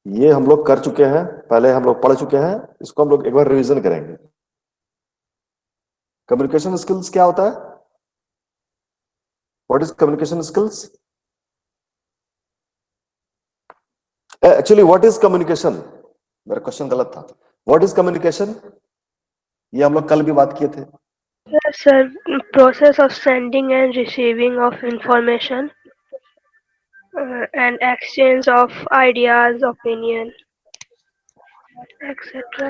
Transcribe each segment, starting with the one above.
ये हम लोग कर चुके हैं, पहले हम लोग पढ़ चुके हैं, इसको हम लोग एक बार रिवीजन करेंगे। कम्युनिकेशन स्किल्स क्या होता है? What is communication skills? Actually what is communication? मेरा क्वेश्चन गलत था। What is communication? ये हम लोग कल भी बात किए थे। Yes, sir. Process of sending and receiving of information and exchange of ideas, opinion, etc.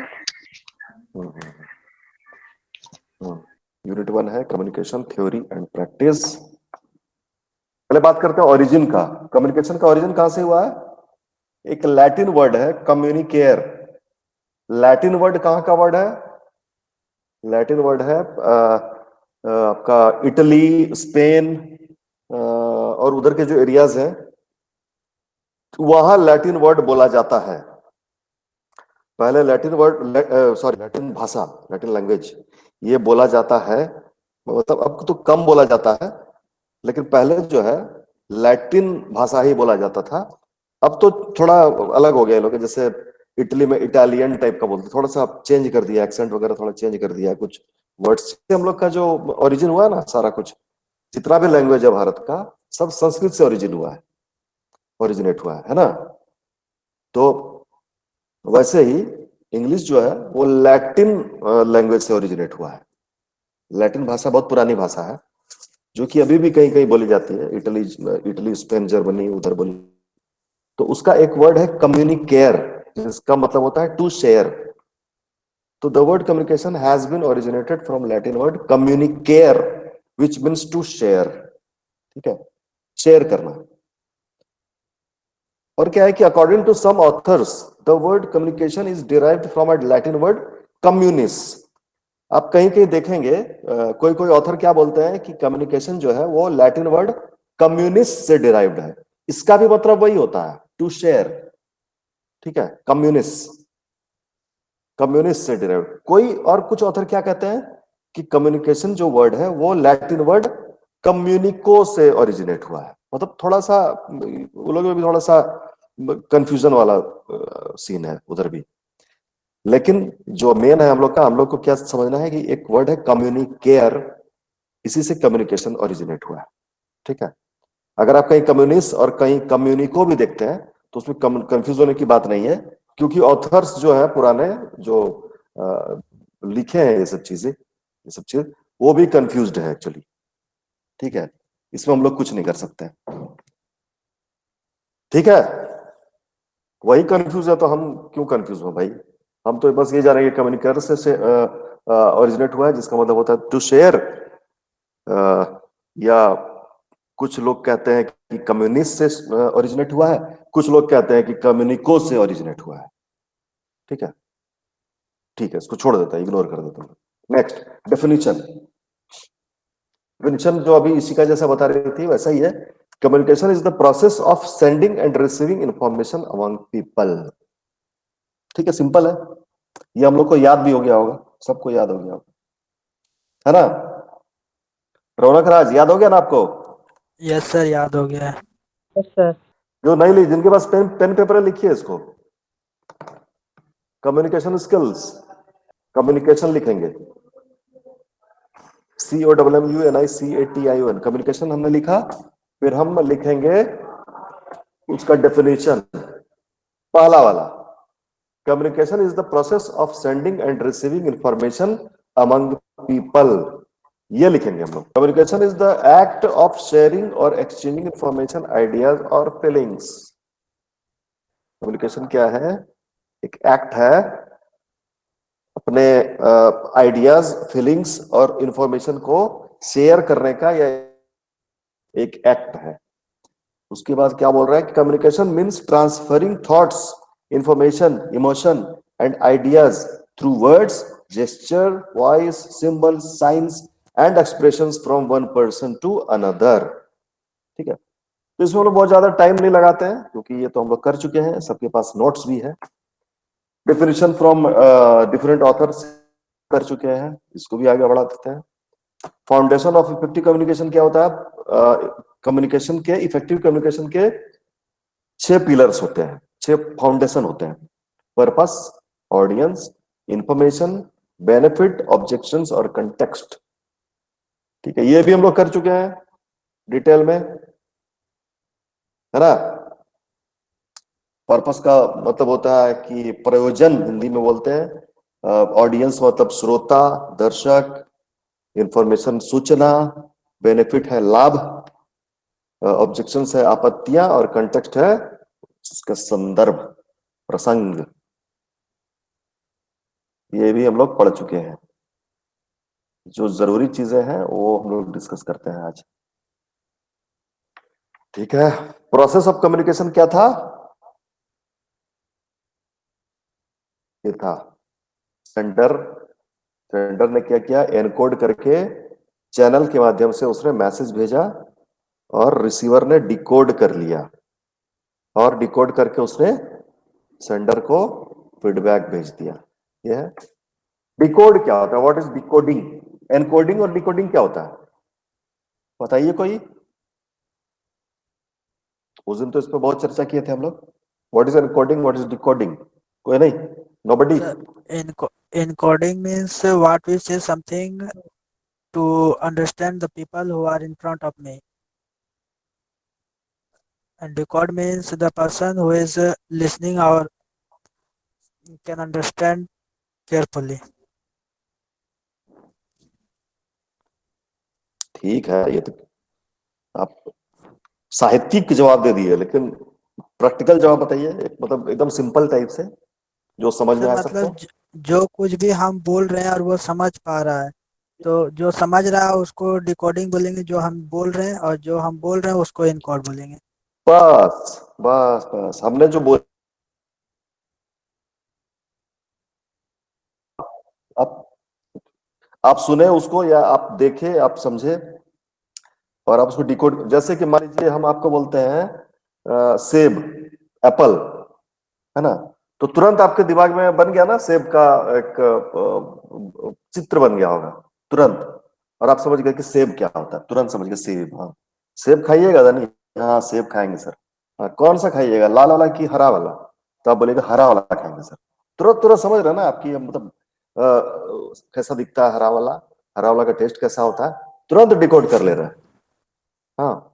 Unit 1 है कम्युनिकेशन थ्योरी एंड प्रैक्टिस। पहले बात करते हैं ओरिजिन का। कम्युनिकेशन का ओरिजिन कहां से हुआ है? एक लैटिन वर्ड है कम्युनिकेयर। लैटिन वर्ड कहां का वर्ड है? लैटिन वर्ड है आपका इटली, स्पेन और उधर के जो एरियाज हैं वहां लैटिन वर्ड बोला जाता है। पहले लैटिन वर्ड सॉरी लैटिन भाषा, लैटिन लैंग्वेज ये बोला जाता है, मतलब अब तो कम बोला जाता है, लेकिन पहले जो है लैटिन भाषा ही बोला जाता था। अब तो थोड़ा अलग हो गया लोग, जैसे इटली में इटालियन टाइप का बोलते, थोड़ा सा चेंज कर दिया, एक्सेंट वगैरह थोड़ा चेंज कर दिया, कुछ वर्ड्स से हम लोग का जो ओरिजिन हुआ ना, सारा कुछ जितना भी लैंग्वेज है भारत का सब संस्कृत से ओरिजिन हुआ है, ओरिजिनेट हुआ है ना। तो वैसे ही इंग्लिश जो है वो लैटिन लैंग्वेज से ओरिजिनेट हुआ है। लैटिन भाषा बहुत पुरानी भाषा है जो कि अभी भी कहीं कहीं बोली जाती है, इटली, इटली, स्पेन, जर्मनी उधर बोली। तो उसका एक वर्ड है कम्युनिकेयर, जिसका मतलब होता है टू शेयर। तो the word communication has been originated from Latin word communicare which means to share. ठीक है, शेयर करना। और क्या है कि according to some authors the word communication is derived from a Latin word communis. आप कहीं कहीं देखेंगे कोई कोई ऑथर क्या बोलते हैं कि कम्युनिकेशन जो है वो लैटिन वर्ड कम्युनिस्ट से डिराइव्ड है। इसका भी मतलब वही होता है, टू शेयर। ठीक है, कम्युनिस्ट, कम्युनिस्ट से डिराइव्ड। कोई और कुछ ऑथर क्या कहते हैं कि कम्युनिकेशन जो वर्ड है वो लैटिन वर्ड कम्युनिको से ओरिजिनेट हुआ है। मतलब थोड़ा सा वो लोग में भी थोड़ा सा कंफ्यूजन वाला सीन है उधर भी। लेकिन जो मेन है हम लोग को क्या समझना है कि एक वर्ड है कम्युनिकेयर, इसी से कम्युनिकेशन ओरिजिनेट हुआ है। ठीक है, अगर आप कहीं कम्युनिस्ट और कहीं कम्युनिको भी देखते हैं तो उसमें कंफ्यूज होने की बात नहीं है, क्योंकि ऑथर्स जो है पुराने जो लिखे हैं ये सब चीजें, ये सब चीज वो भी कंफ्यूज्ड है एक्चुअली। ठीक है, इसमें हम लोग कुछ नहीं कर सकते। ठीक है, वही कंफ्यूज है तो हम क्यों कंफ्यूज हो भाई? हम तो बस ये जानेंगे कम्युनिकेटर से ओरिजिनेट हुआ है, जिसका मतलब होता है टू शेयर। या कुछ लोग कहते हैं कि कम्युनिस्ट से ओरिजिनेट हुआ है, कुछ लोग कहते हैं कि कम्युनिको से ओरिजिनेट हुआ है। ठीक है, ठीक है, इसको छोड़ देता है, इग्नोर कर देता हूं। Next, definition. डेफिनेशन जो अभी इसी का जैसा बता रही थी वैसा ही है। Communication is the process of sending end receiving information among people. ठीक है, सिंपल है, ये हम लोग को याद भी हो गया होगा, सबको याद हो गया होगा, है ना? रौनक राज, याद हो गया ना आपको? यस सर, याद हो गया है। Yes sir. जो नहीं ली, जिनके पास पेन पेपर है, लिखिए इसको। कम्युनिकेशन स्किल्स, कम्युनिकेशन लिखेंगे COMMUNICATION, कम्युनिकेशन हमने लिखा। फिर हम लिखेंगे उसका डेफिनेशन, पहला वाला। Communication is the process of sending end receiving information among people, ये लिखेंगे हम लोग। Communication is the act of sharing और एक्सचेंजिंग इंफॉर्मेशन, आइडियाज और फीलिंग्स। कम्युनिकेशन क्या है? एक एक्ट है अपने आइडियाज, फीलिंग्स और इंफॉर्मेशन को शेयर करने का, या एक एक्ट है। उसके बाद क्या बोल रहा है कि communication means transferring thoughts, information, emotion and ideas through words, gesture, voice, symbol, science and expressions from one person to another. ठीक है, तो इसमें हम लोग बहुत ज्यादा टाइम नहीं लगाते हैं क्योंकि ये तो हम लोग कर चुके हैं, सबके पास नोट्स भी है। डेफिनेशन फ्रॉम डिफरेंट ऑथर्स कर चुके हैं, इसको भी आगे बढ़ा देते हैं। फाउंडेशन ऑफ इफेक्टिव कम्युनिकेशन क्या होता है? कम्युनिकेशन के, इफेक्टिव कम्युनिकेशन के 6 पिलर्स होते हैं। 6 फाउंडेशन होते हैं, purpose, audience, information, benefit, objections और कंटेक्स्ट। ठीक है, ये भी हम लोग कर चुके हैं डिटेल में, है ना। पर्पस का मतलब होता है कि प्रयोजन, हिंदी में बोलते हैं। ऑडियंस मतलब श्रोता, दर्शक, इंफॉर्मेशन सूचना, बेनिफिट है लाभ, ऑब्जेक्शन है आपत्तियां और कंटेक्स्ट है उसका संदर्भ, प्रसंग। ये भी हम लोग पढ़ चुके हैं। जो जरूरी चीजें हैं वो हम लोग डिस्कस करते हैं आज। ठीक है, प्रोसेस ऑफ कम्युनिकेशन क्या था? ये था सेंडर सेंडर ने क्या किया, एनकोड करके चैनल के माध्यम से उसने मैसेज भेजा और रिसीवर ने डिकोड कर लिया, और डिकोड करके उसने सेंडर को फीडबैक भेज दिया। यह है डिकोड। क्या होता है, व्हाट इज डिकोडिंग? एनकोडिंग और डिकोडिंग क्या होता है बताइए कोई। उस दिन तो इस पर बहुत चर्चा किए थे हम लोग। What is encoding, what is decoding? कोई नहीं, nobody. Sir, encoding means what we say something to understand the people who are in front of me. And decode means the person who is listening or can understand carefully. ठीक है, ये तो आप साहित्यिक जवाब दे दिए, लेकिन प्रैक्टिकल जवाब बताइए, मतलब एकदम सिंपल टाइप से जो समझ में सर आ सकते मतलब हैं। जो कुछ भी हम बोल रहे हैं और वो समझ पा रहा है, तो जो समझ रहा है उसको डिकोडिंग बोलेंगे, जो हम बोल रहे हैं, और जो हम बोल रहे हैं उसको इनकोड बोलेंगे। बस बस बस, हमने जो बोल, आप आप सुने उसको या आप देखे, आप समझे और आप उसको डिकोड। जैसे कि मान लीजिए हम आपको बोलते हैं सेब, एप्पल, है ना, तो तुरंत आपके दिमाग में बन गया ना सेब का एक चित्र बन गया होगा तुरंत, और आप समझ गए कि सेब क्या होता है, तुरंत समझ गए सेब। हाँ, सेब खाइएगा नहीं? हाँ सेब खाएंगे सर। हाँ, कौन सा खाइएगा, लाल वाला कि हरा वाला? तो आप बोलेगा हरा वाला खाएंगे सर। तुरंत तुरंत समझ रहे ना आपकी, मतलब कैसा दिखता है हरा वाला, हरा वाला का टेस्ट कैसा होता है, तुरंत डिकोड यस कर ले सर। रहे हैं। हाँ,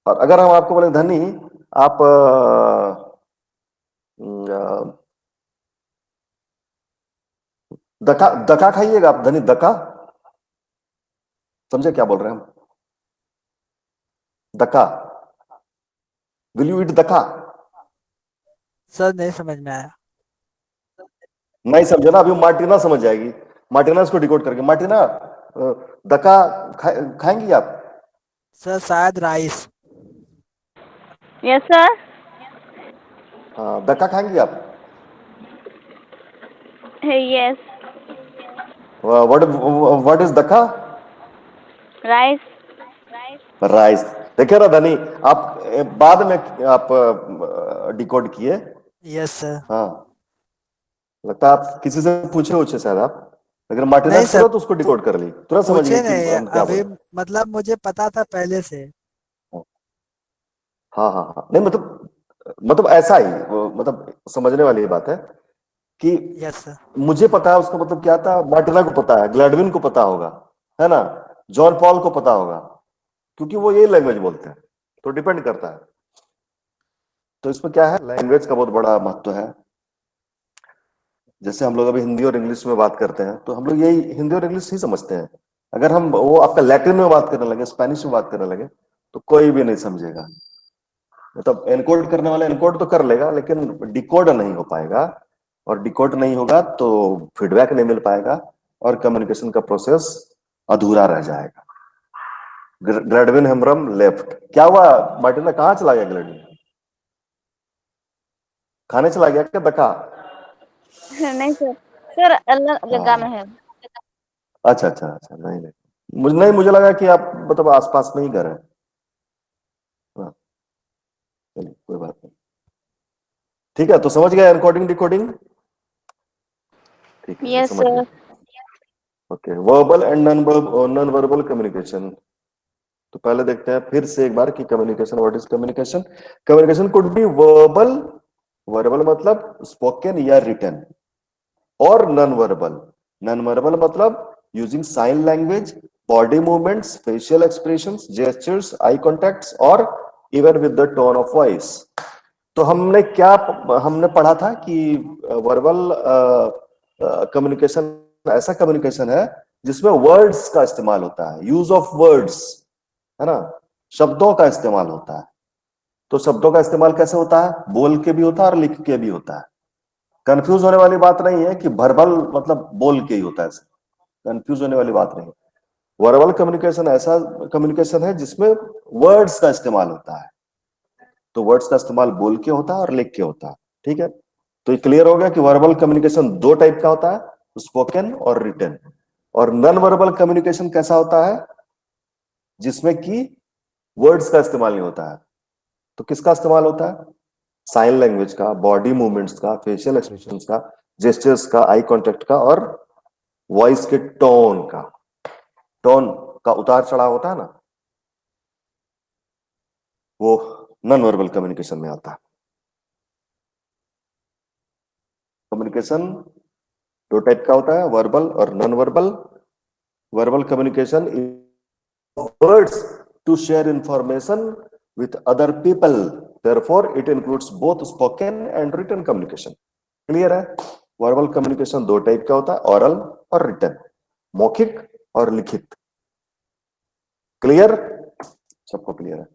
और अगर हम आपको बोले धनी, आप अ, दका दका खाइएगा आप धनी, दका, समझे क्या बोल रहे हैं हम? दका, विल यू ईट दका? सर नहीं समझ में आया। नहीं समझे ना, अभी मार्टिना समझ जाएगी। मार्टिना इसको डिकोड करके, मार्टिना दका खाएंगी आप? सर शायद राइस। Yes, sir. हाँ, दका खाएंगी आप? Yes. व्हाट व्हाट इज दका? Rice. राइस। देखिए ना धनी, आप बाद में आप डिकोड किए। Yes sir. हाँ, लगता है आप किसी से पूछे उछे शायद आप, लेकिन मार्टिना नहीं सर, तुरंत उसको डिकोड कर ली, तुरंत समझ गई पूछे कि नहीं, हम क्या अभी बोले। मतलब मुझे पता था पहले से। हाँ हाँ हाँ, नहीं मतलब ऐसा ही मतलब समझने वाली बात है कि यस सर। मुझे पता है उसका मतलब क्या था, मार्टिना को पता है, ग्लैडविन को पता होगा, है ना, जॉन पॉल को पता होगा, क्योंकि वो यही लैंग्वेज बोलते हैं, तो डिपेंड करता है। तो इसमें क्या है, लैंग्वेज का बहुत बड़ा महत्व है। जैसे हम लोग अभी हिंदी और इंग्लिश में बात करते हैं, तो हम लोग यही हिंदी और इंग्लिश ही समझते हैं। अगर हम वो आपका लैटिन में बात करने लगे, स्पेनिश में बात करने लगे, तो कोई भी नहीं समझेगा। मतलब एनकोड करने वाला एनकोड तो कर लेगा, लेकिन डिकोड नहीं हो पाएगा, और डिकोड नहीं होगा तो फीडबैक नहीं मिल पाएगा, और कम्युनिकेशन का प्रोसेस अधूरा रह जाएगा। ग्लैडविन हेम्ब्रम लेफ्ट, क्या हुआ मार्टिना, कहाँ चला गया ग्लैडविन? खाने चला गया क्या दका? नहीं सर, सर अलग जगह में हाँ, है। अच्छा अच्छा अच्छा, नहीं नहीं, मुझे लगा कि आप मतलब आसपास में ही घर है। हाँ, चलिए कोई बात नहीं। ठीक है, तो समझ गए एनकोडिंग डिकोडिंग? ठीक है, ये यस समझ सर। गए। Okay, verbal and non verbal communication. तो पहले देखते हैं फिर से एक बार कि communication, what is communication? Communication could be verbal verbal मतलब स्पोकन या रिटन, और नॉन वर्बल, नॉन वर्बल मतलब using sign language, body movements, facial expressions, gestures, eye contacts और even with the tone of voice. तो हमने पढ़ा था कि वर्बल कम्युनिकेशन ऐसा कम्युनिकेशन है जिसमें वर्ड्स का इस्तेमाल होता है, यूज ऑफ वर्ड्स, है ना, शब्दों का इस्तेमाल होता है। तो शब्दों का इस्तेमाल कैसे होता है? बोल के भी होता है और लिख के भी होता है। कंफ्यूज होने वाली बात नहीं है कि वर्बल मतलब बोल के ही होता है, कंफ्यूज होने वाली बात नहीं। वर्बल कम्युनिकेशन ऐसा कम्युनिकेशन है जिसमें वर्ड्स का इस्तेमाल होता है। तो वर्ड्स का इस्तेमाल बोल के होता है और लिख के होता है। ठीक है, तो ये क्लियर हो गया कि वर्बल कम्युनिकेशन दो टाइप का होता है, स्पोकन और रिटन। और नॉन वर्बल कम्युनिकेशन कैसा होता है? जिसमें कि वर्ड्स का इस्तेमाल नहीं होता है। तो किसका इस्तेमाल होता है? साइन लैंग्वेज का, बॉडी मूवमेंट्स का, फेशियल एक्सप्रेशंस का, जेस्चर्स का, आई कांटेक्ट का और वॉइस के टोन का। टोन का उतार चढ़ाव होता है ना, वो नॉन वर्बल कम्युनिकेशन में आता है। कम्युनिकेशन दो टाइप का होता है, वर्बल और non verbal. Verbal communication words to share information with other people, therefore it includes both spoken and written communication। Clear है? वर्बल कम्युनिकेशन दो टाइप का होता है, ऑरल और रिटन, मौखिक और लिखित। क्लियर? सबको क्लियर है?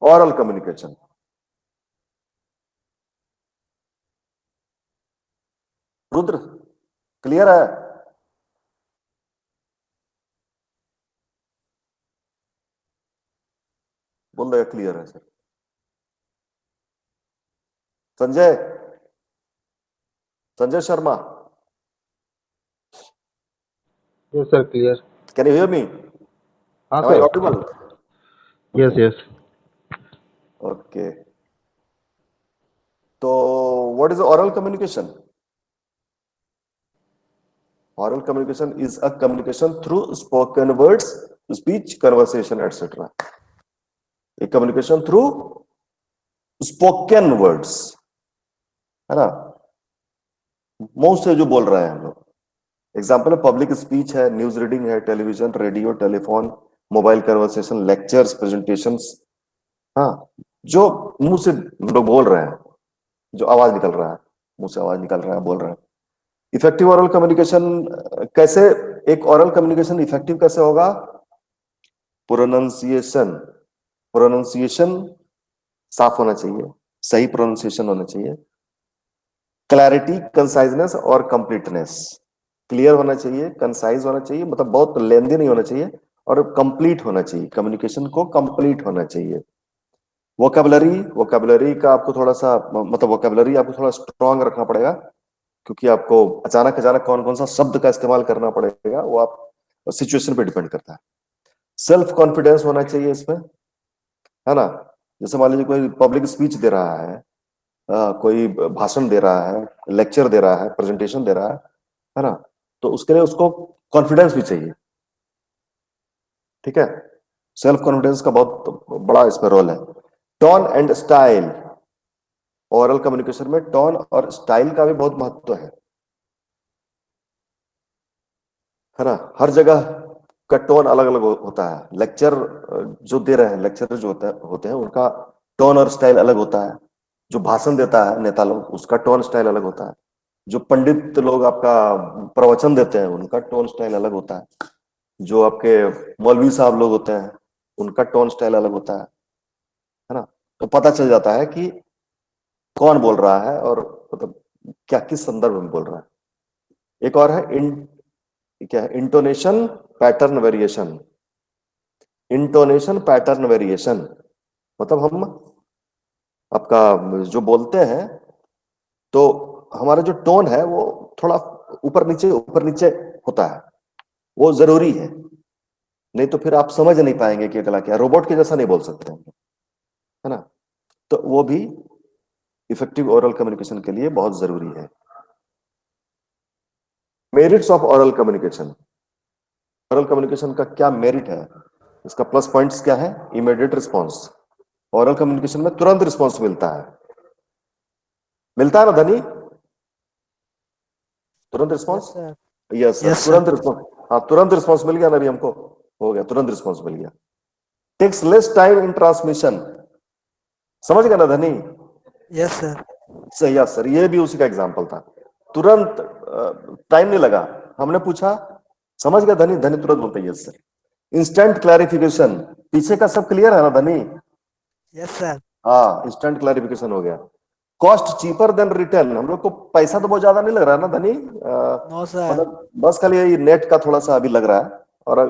ऑरल कम्युनिकेशन, रुद्र क्लियर है? बोल रहे क्लियर है sir? Sanjay, Sanjay Sharma, Yes, sir. Clear. Can you hear me? हाँ Am I sir. audible? Yes, yes. Okay. So what is oral communication? Oral communication is a communication through spoken words, speech, conversation, etc. A communication through spoken words, है ना, मुंह से जो बोल रहे हैं हम लोग। एग्जाम्पल है पब्लिक स्पीच है, न्यूज रीडिंग है, television, radio, telephone, mobile conversation, lectures, presentations. हाँ, जो मुंह से हम लोग बोल रहे हैं, जो आवाज निकल रहा है, मुंह से आवाज निकल रहा है, बोल रहे हैं। इफेक्टिव ओरल कम्युनिकेशन कैसे, एक ओरल कम्युनिकेशन इफेक्टिव कैसे होगा? प्रोनाउंसिएशन, प्रोनाउंसिएशन साफ होना चाहिए, सही प्रोनाउंसिएशन होना चाहिए। क्लैरिटी, कंसाइजनेस और कंप्लीटनेस, क्लियर होना चाहिए, कंसाइज होना चाहिए, मतलब बहुत लेंदी नहीं होना चाहिए, और कंप्लीट होना चाहिए, कम्युनिकेशन को कंप्लीट होना चाहिए। वोकैबुलरी, वोकैबुलरी का आपको थोड़ा सा मतलब वोकैबुलरी आपको थोड़ा स्ट्रांग रखना पड़ेगा, क्योंकि आपको अचानक अचानक कौन कौन सा शब्द का इस्तेमाल करना पड़ेगा, वो आप सिचुएशन पे डिपेंड करता है। सेल्फ कॉन्फिडेंस होना चाहिए इसमें, है ना। जैसे मान लीजिए कोई पब्लिक स्पीच दे रहा है, कोई भाषण दे रहा है, लेक्चर दे रहा है, प्रेजेंटेशन दे रहा है ना, तो उसके लिए उसको कॉन्फिडेंस भी चाहिए। ठीक है, सेल्फ कॉन्फिडेंस का बहुत बड़ा इसमें रोल है। Tone and style, oral communication में टोन और स्टाइल का भी बहुत महत्व है ना। हर जगह का टोन अलग अलग होता है। लेक्चर जो दे रहे हैं, लेक्चर जो होते हैं उनका टोन और स्टाइल अलग होता है। जो भाषण देता है नेता लोग, उसका टोन स्टाइल अलग होता है। जो पंडित लोग आपका प्रवचन देते हैं, उनका टोन स्टाइल अलग होता है। जो आपके मौलवी साहब लोग होते हैं, उनका टोन स्टाइल अलग होता है ना। तो पता चल जाता है कि कौन बोल रहा है और मतलब क्या किस संदर्भ में बोल रहा है। एक और है क्या है, intonation pattern variation. Intonation pattern variation मतलब हम आपका जो बोलते हैं तो हमारा जो टोन है वो थोड़ा ऊपर नीचे होता है, वो जरूरी है। नहीं तो फिर आप समझ नहीं पाएंगे कि अगला क्या, रोबोट के जैसा नहीं बोल सकते हैं, है ना। तो वो भी इफेक्टिव ओरल कम्युनिकेशन के लिए बहुत जरूरी है। Merits of oral communication, oral communication का क्या मेरिट है, इसका प्लस पॉइंट्स क्या है? इमीडिएट रिस्पॉन्स, ओरल कम्युनिकेशन में तुरंत रिस्पॉन्स मिलता है। मिलता है ना धनी? तुरंत response? Yes sir. Yes sir, Yes, sir. तुरंत रिस्पॉन्स। हाँ, तुरंत रिस्पॉन्स मिल गया ना अभी हमको, हो गया, तुरंत रिस्पॉन्स मिल गया। Takes less time in transmission, समझ गया ना धनी? Yes sir. सही है सर, ये भी उसी का एग्जांपल था। तुरंत टाइम नहीं लगा, हमने पूछा, समझ गया धनी? धनी तुरंत बोलते यस सर। इंस्टेंट क्लैरिफिकेशन, पीछे का सब क्लियर है ना धनी? Yes sir. हाँ, इंस्टेंट क्लैरिफिकेशन हो गया। कॉस्ट चीपर देन रिटर्न, हम लोग को पैसा तो बहुत ज्यादा नहीं लग रहा है ना धनी? No sir. मतलब बस खाली यही नेट का थोड़ा सा अभी लग रहा है, और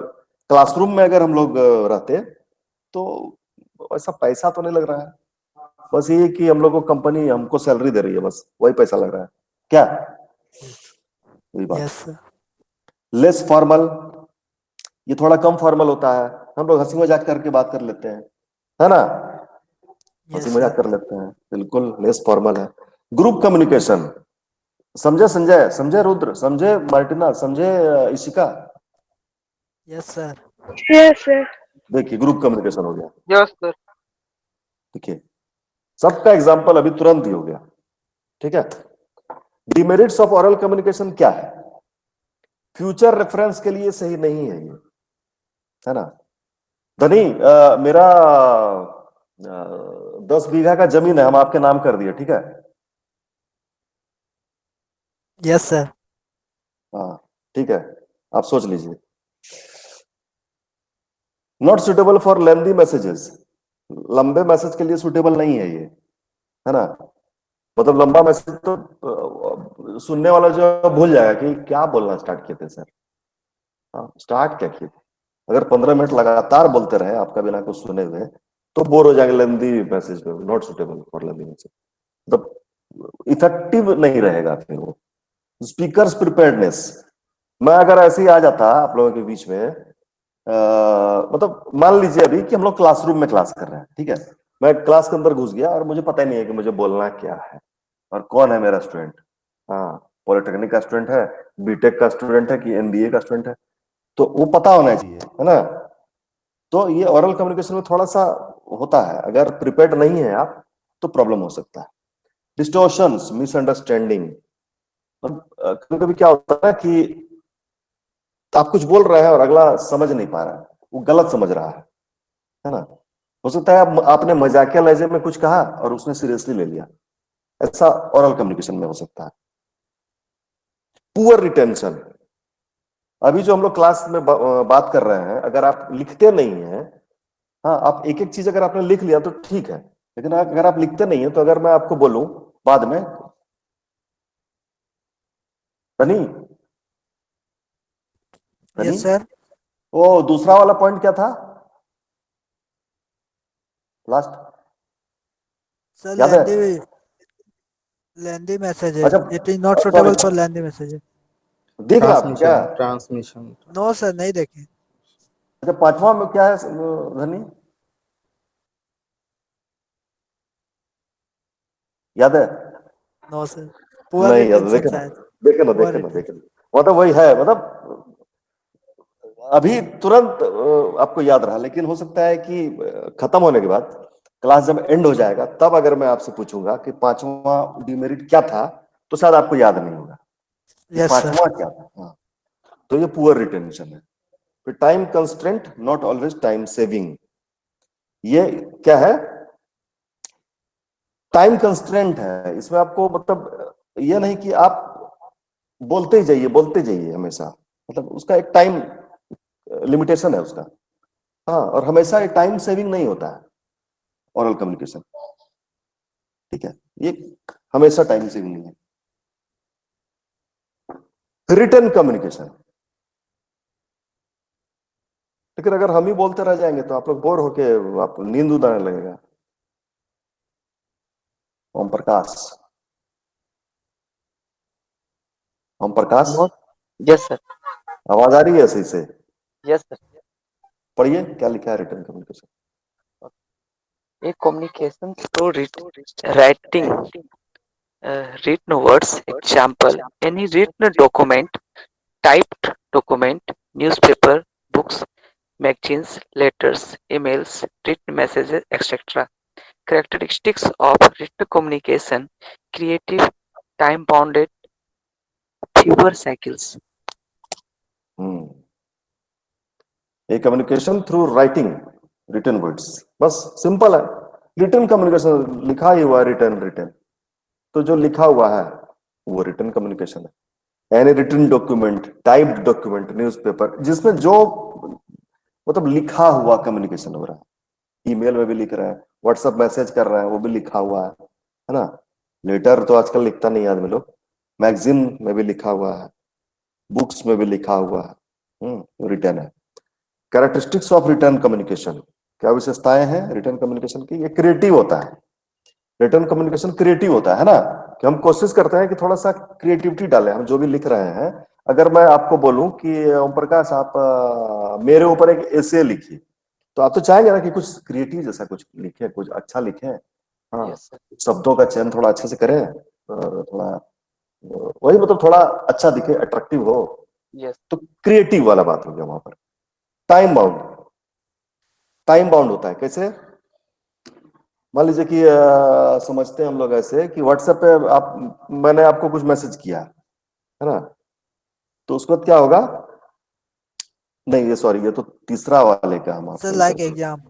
क्लासरूम में अगर हम लोग रहते तो ऐसा पैसा तो नहीं लग रहा है, बस ये कि हम लोग को कंपनी हमको सैलरी दे रही है, बस वही पैसा लग रहा है क्या? वही बात। Yes sir. लेस फॉर्मल, ये थोड़ा कम फॉर्मल होता है, हम लोग हंसी मजाक करके बात कर लेते हैं, है ना? हंसी यस मजाक सर। कर लेते हैं, बिल्कुल लेस फॉर्मल है। ग्रुप कम्युनिकेशन, समझे संजय, समझे रुद्र, समझे मार्टिना, समझे Ishika? Yes sir. Yes, sir. देखिए ग्रुप कम्युनिकेशन हो गया। Yes, sir. देखिए सबका एग्जांपल अभी तुरंत ही हो गया, ठीक है? डिमेरिट्स ऑफ ओरल कम्युनिकेशन क्या है? फ्यूचर रेफरेंस के लिए सही नहीं है ये, है ना? धनी, मेरा 10 बीघा का जमीन है, हम आपके नाम कर दिए, ठीक है? Yes sir. हाँ ठीक है, आप सोच लीजिए। Not suitable for lengthy messages, लंबे मैसेज के लिए सुटेबल नहीं है ये, है ना? मतलब लंबा मैसेज तो सुनने वाला जो भूल जाएगा कि क्या बोलना स्टार्ट किए थे सर। हाँ, स्टार्ट क्या किए थे? अगर 15 मिनट लगातार बोलते रहे आपका बिना कुछ सुने हुए, तो बोर हो जाएंगे लेंदी मैसेज में, not suitable for lengthy message, मतलब इफेक्टिव नहीं रहेगा फिर वो। स्पीकर्स प्रिपेयर्डनेस, मैं अगर ऐसे ही आ जाता आप लोगों के बीच में, मतलब मान लीजिए अभी कि हम लोग क्लासरूम में क्लास कर रहे हैं, ठीक है? मैं क्लास के अंदर घुस गया और मुझे पता ही नहीं है कि मुझे बोलना क्या है और कौन है मेरा स्टूडेंट। हाँ, पॉलिटेक्निक का स्टूडेंट है, बीटेक का स्टूडेंट है कि एमबीए का स्टूडेंट है, तो वो पता होना चाहिए, है ना? तो ये ओरल कम्युनिकेशन में थोड़ा सा होता है, अगर प्रिपेयर्ड नहीं है आप तो प्रॉब्लम हो सकता है। डिस्टोर्शंस, मिसअंडरस्टैंडिंग, कभी कभी क्या होता है कि आप कुछ बोल रहे हैं और अगला समझ नहीं पा रहा है, वो गलत समझ रहा है ना? हो सकता है आपने मजाकिया लहजे में कुछ कहा और उसने सीरियसली ले लिया, ऐसा ओरल कम्युनिकेशन में हो सकता है। पुअर रिटेंशन, अभी जो हम लोग क्लास में बात कर रहे हैं, अगर आप लिखते नहीं हैं, हाँ आप एक एक चीज अगर आपने लिख लिया तो ठीक है, लेकिन अगर आप लिखते नहीं है तो अगर मैं आपको बोलूं बाद में, बनी बनी, यस सर। वो दूसरा वाला पॉइंट क्या था लास्ट, सर याद है? लेंदी मैसेज है, अच्छा, it is not sorry, suitable for lengthy message. देख रहा आपको क्या? Transmission. नो सर, नहीं देखे। अच्छा, पांचवा में क्या है धनी, याद है? नो सर, पुअर नहीं याद, रिटेंशन देखे ना, शायद। देखे ना, पुअर देखे ना, रिटेंशन। देखे ना, मतलब वही है, मतलब अभी तुरंत आपको याद रहा, लेकिन हो सकता है कि खत्म होने के बाद क्लास जब एंड हो जाएगा तब अगर मैं आपसे पूछूंगा कि पांचवा डिमेरिट क्या था, तो शायद आपको याद नहीं होगा कि यस सर। पांचवा क्या था। हाँ, तो ये पुअर रिटेंशन है। फिर time constraint, not always time saving, ये क्या है? टाइम कंस्ट्रेंट है, इसमें आपको मतलब ये नहीं कि आप बोलते जाइए हमेशा, मतलब उसका एक टाइम लिमिटेशन है उसका। हाँ, और हमेशा ये टाइम सेविंग नहीं होता है ओरल कम्युनिकेशन, ठीक है? ये हमेशा टाइम सेविंग नहीं है। रिटन कम्युनिकेशन, लेकिन अगर हम ही बोलते रह जाएंगे तो आप लोग बोर होके आप नींद उदाने लगेगा। Om Prakash, Om Prakash, No. Yes, sir. आवाज आ रही है सही से? Yes, sir. पढ़िए क्या लिखा है written communication. A communication through writing, written words. Example: any written document, typed document, newspaper, books, magazines, letters, emails, written messages, etc. characteristics of written communication: creative, time bounded, fewer cycles. A communication through writing written words, बस simple है। Written communication लिखा ही हुआ है, written written, तो जो लिखा हुआ है वो रिटन कम्युनिकेशन है। Any written document, typed document, newspaper, जिसमें जो मतलब लिखा हुआ कम्युनिकेशन हो रहा है। ईमेल में भी लिख रहे हैं, व्हाट्सएप मैसेज कर रहे हैं, वो भी लिखा हुआ है ना। लेटर तो आजकल लिखता नहीं आदमी लोग, मैगजीन में भी लिखा हुआ है, बुक्स में भी लिखा हुआ है, रिटन है। कैरेक्टरिस्टिक्स ऑफ रिटर्न कम्युनिकेशन, क्या विशेषताएं हैं रिटर्न कम्युनिकेशन की? ये क्रिएटिव होता है। रिटर्न कम्युनिकेशन क्रिएटिव होता है ना, कि हम कोशिश करते हैं कि थोड़ा सा क्रिएटिविटी डालें हम जो भी लिख रहे हैं। अगर मैं आपको बोलूं कि ओम प्रकाश आप मेरे ऊपर एक एसे लिखिए, तो आप तो चाहेंगे ना कि कुछ क्रिएटिव जैसा कुछ लिखे, कुछ अच्छा लिखे। हाँ, Yes, sir. शब्दों का चयन थोड़ा अच्छे से करें और थोड़ा वही मतलब थोड़ा अच्छा दिखे, अट्रैक्टिव हो, Yes. तो क्रिएटिव वाला बात हो गया वहां पर। टाइम बाउंड, टाइम बाउंड होता है कैसे? मान लीजिए कि समझते हैं हम लोग ऐसे कि व्हाट्सएप पे आप, मैंने आपको कुछ मैसेज किया है ना, तो उसके बाद क्या होगा? नहीं ये सॉरी, ये तो तीसरा वाले का हम सर आपको like exam.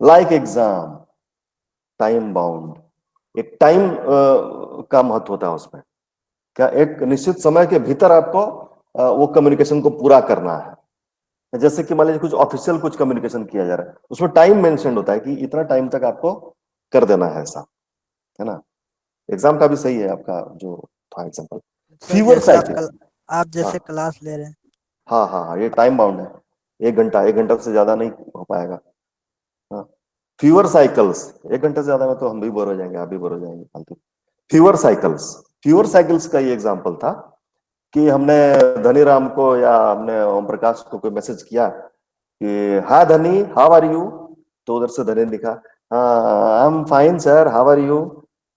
Like exam, time bound. एक टाइम का महत्व होता है उसमें। क्या एक निश्चित समय के भीतर आपको वो कम्युनिकेशन को पूरा करना है। जैसे कि मान लीजिए कुछ ऑफिशियल कुछ कम्युनिकेशन किया जा रहा है, उसमें टाइम मेंशन होता है कि इतना टाइम तक आपको कर देना है ऐसा, है ना। एग्जाम का भी सही है आपका जो था एग्जाम्पल। सर फीवर जैसे साइकिल, आप जैसे हाँ क्लास ले रहे हैं। हाँ हाँ हाँ, ये टाइम बाउंड है। एक घंटा से ज्यादा नहीं हो पाएगा। हाँ, फीवर साइकिल्स, एक घंटे से ज्यादा में तो हम भी बोर हो जाएंगे, आप भी बोर हो जाएंगे फालतू। फीवर साइकिल्स, फीवर साइकिल्स का ये एग्जाम्पल था कि हमने धनीराम को या हमने ओम प्रकाश को कोई मैसेज किया कि हाय धनी, हाउ आर यू, तो उधर से धनी ने लिखा I am fine sir, how are you,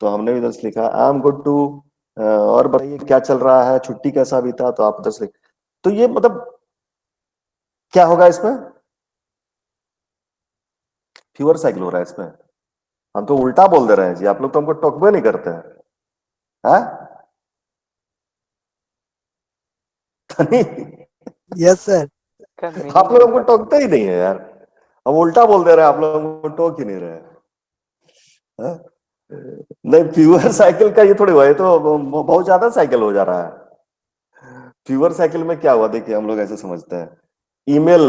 तो हमने भी उधर से लिखा आई एम गुड टू, और बताइए क्या चल रहा है, छुट्टी कैसा बीता, तो आप उधर से। तो ये मतलब क्या होगा इसमें? फीवर साइकिल हो रहा है इसमें। हम तो उल्टा बोल दे रहे हैं जी, आप लोग तो हमको टोकबे नहीं करते हैं, हैं? धनी, यस सर। का आप meaning लोग हमको टोकते ही नहीं है यार, हम उल्टा बोल दे रहे हैं, आप लोग हमको टोक ही नहीं रहे हैं। हाँ? नहीं, फीवर साइकिल का ये थोड़ी हुआ है, तो बहुत ज्यादा साइकिल हो जा रहा है। फीवर साइकिल में क्या हुआ, देखिए हम लोग ऐसे समझते हैं, ईमेल,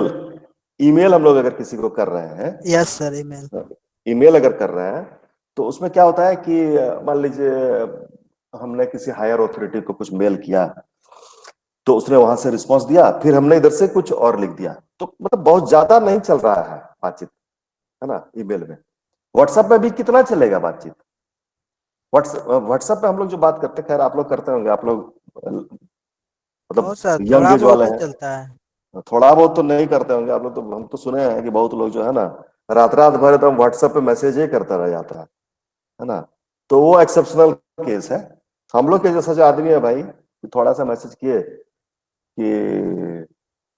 ईमेल हम लोग अगर किसी को कर रहे हैं, यस सर ईमेल। ईमेल अगर कर रहे हैं, तो उसमें क्या होता है कि मान लीजिए हमने किसी हायर अथॉरिटी को कुछ मेल किया, तो उसने वहां से रिस्पांस दिया, फिर हमने इधर से कुछ और लिख दिया, तो मतलब बहुत ज्यादा नहीं चल रहा है बातचीत, है ना ईमेल में। व्हाट्सएप में भी कितना चलेगा बातचीत? व्हाट्सएप पे हम लोग जो बात करते हैं, खैर आप लोग करते होंगे, आप लोग ओ मतलब सर यंग थोड़ा एज बहुत वाले ही हैं, चलता है। थोड़ा बहुत तो नहीं करते होंगे आप लोग, तो हम तो सुने हैं कि बहुत लोग जो है ना रात रात भर एकदम व्हाट्सएप पे मैसेज ही करता रह जाता है ना। तो वो एक्सेप्शनल केस है। हम लोग के जैसा जो आदमी है भाई, थोड़ा सा मैसेज किए कि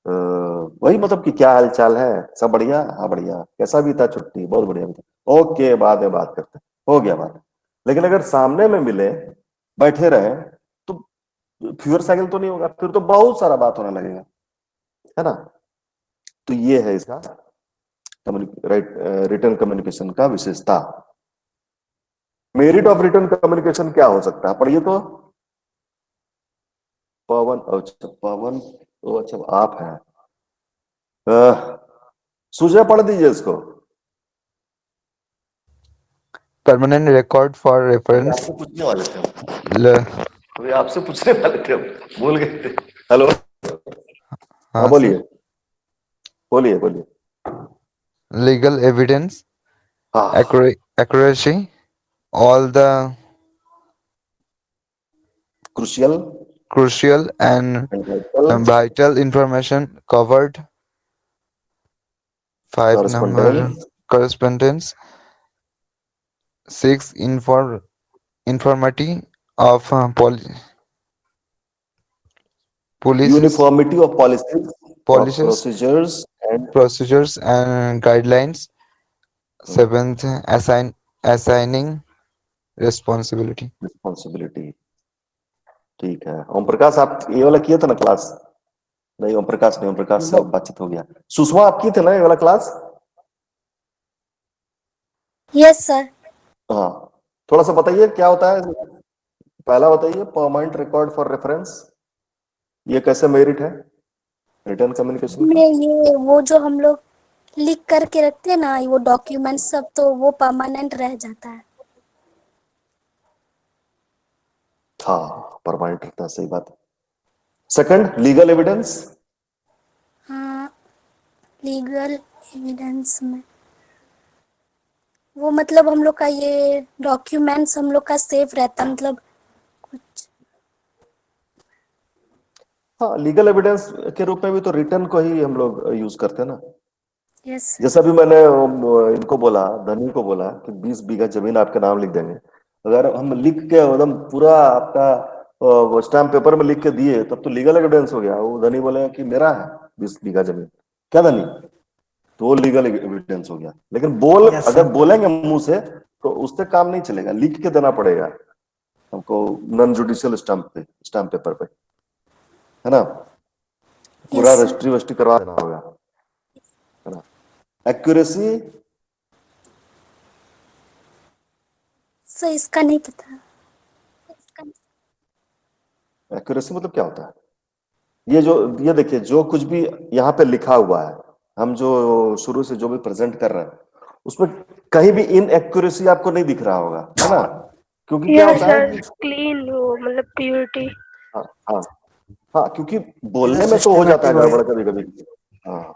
अ, वही मतलब कि क्या हाल चाल है, सब बढ़िया, हाँ बढ़िया, कैसा भी था छुट्टी, बहुत बढ़िया भी था, ओके बाद में बात करते हैं, हो गया बात। लेकिन अगर सामने में मिले, बैठे रहे, तो फ्यूअर साइकिल तो नहीं होगा, फिर तो बहुत सारा बात होने लगेगा, है ना। तो ये है इसका रिटर्न कम्युनिकेशन का विशेषता। मेरिट ऑफ रिटर्न कम्युनिकेशन क्या हो सकता है, पढ़िए तो। पवन, अच्छा पवन, तो अच्छा आप हैं, सुजय पढ़ दीजिए इसको। Permanent record for अभी reference. आपसे पूछने वाले थे ल, अभी आपसे पूछने वाले थे, भूल गए थे। हेलो, हाँ हाँ सर. बोलिए, बोलिए बोलिए। Legal evidence, हाँ, accuracy, all the crucial crucial and and vital vital information covered. 5 number correspondence, correspondence. 6 informity of policies, uniformity of policies, policies, procedures and procedures and guidelines. Seventh, assigning responsibility. Responsibility. ठीक है, ओम प्रकाश आप ये वाला किए थे ना class? नहीं, ओम प्रकाश नहीं, ओम प्रकाश से बातचीत हो गया। सुषमा आप की थे ना ये वाला क्लास? Yes sir. हाँ, थोड़ा सा बताइए क्या होता है। पहला बताइए, परमानेंट रिकॉर्ड फॉर रेफरेंस, ये कैसे मेरिट है रिटर्न कम्युनिकेशन का? में ये वो जो हम लोग लिख करके रखते हैं ना, वो डॉक्यूमेंट सब, तो वो परमानेंट रह जाता है। हाँ, परमानेंट रहता है, सही बात है। Second, legal evidence. हाँ, लीगल एविडेंस में वो मतलब हम लोग का ये डॉक्यूमेंट्स हम लोग का सेफ रहता, मतलब कुछ। हाँ, लीगल एविडेंस के रूप में भी तो रिटर्न को ही हम लोग यूज करते हैं ना। यस। जैसा भी मैंने इनको बोला, धनी को बोला कि 20 बीघा जमीन आपके नाम लिख देंगे। अगर हम लिख के एकदम पूरा आपका स्टैम्प पेपर में लिख के दिए, तब तो लीगल एविडेंस हो गया। वो धनी बोलेगा कि मेरा है 20 बीघा जमीन, क्या धनी? तो वो लीगल एविडेंस हो गया। लेकिन यस अगर सर। बोलेंगे मुंह से तो उससे काम नहीं चलेगा, लिख के देना पड़ेगा हमको, नॉन जुडिशियल स्टैम्प पेपर पे, है ना। पूरा यस सर। रजिस्ट्री वस्ट्री करवा देना होगा, है ना। एक्यूरेसी, सर इसका नहीं पता। एक्यूरेसी मतलब क्या होता है? ये देखिए, जो कुछ भी यहाँ पे लिखा हुआ है, हम जो शुरू से जो भी प्रेजेंट कर रहे हैं, उसमें कहीं भी इनएक्यूरेसी आपको नहीं दिख रहा होगा, है ना। क्योंकि क्या यस होता है सर, कि क्लीन हो मतलब प्योरिटी। हाँ हाँ हाँ, क्योंकि इधर बोलने में तो हो जाता है सिस्टमेटिक गड़बड़ वाइज। कभी कभी। हाँ,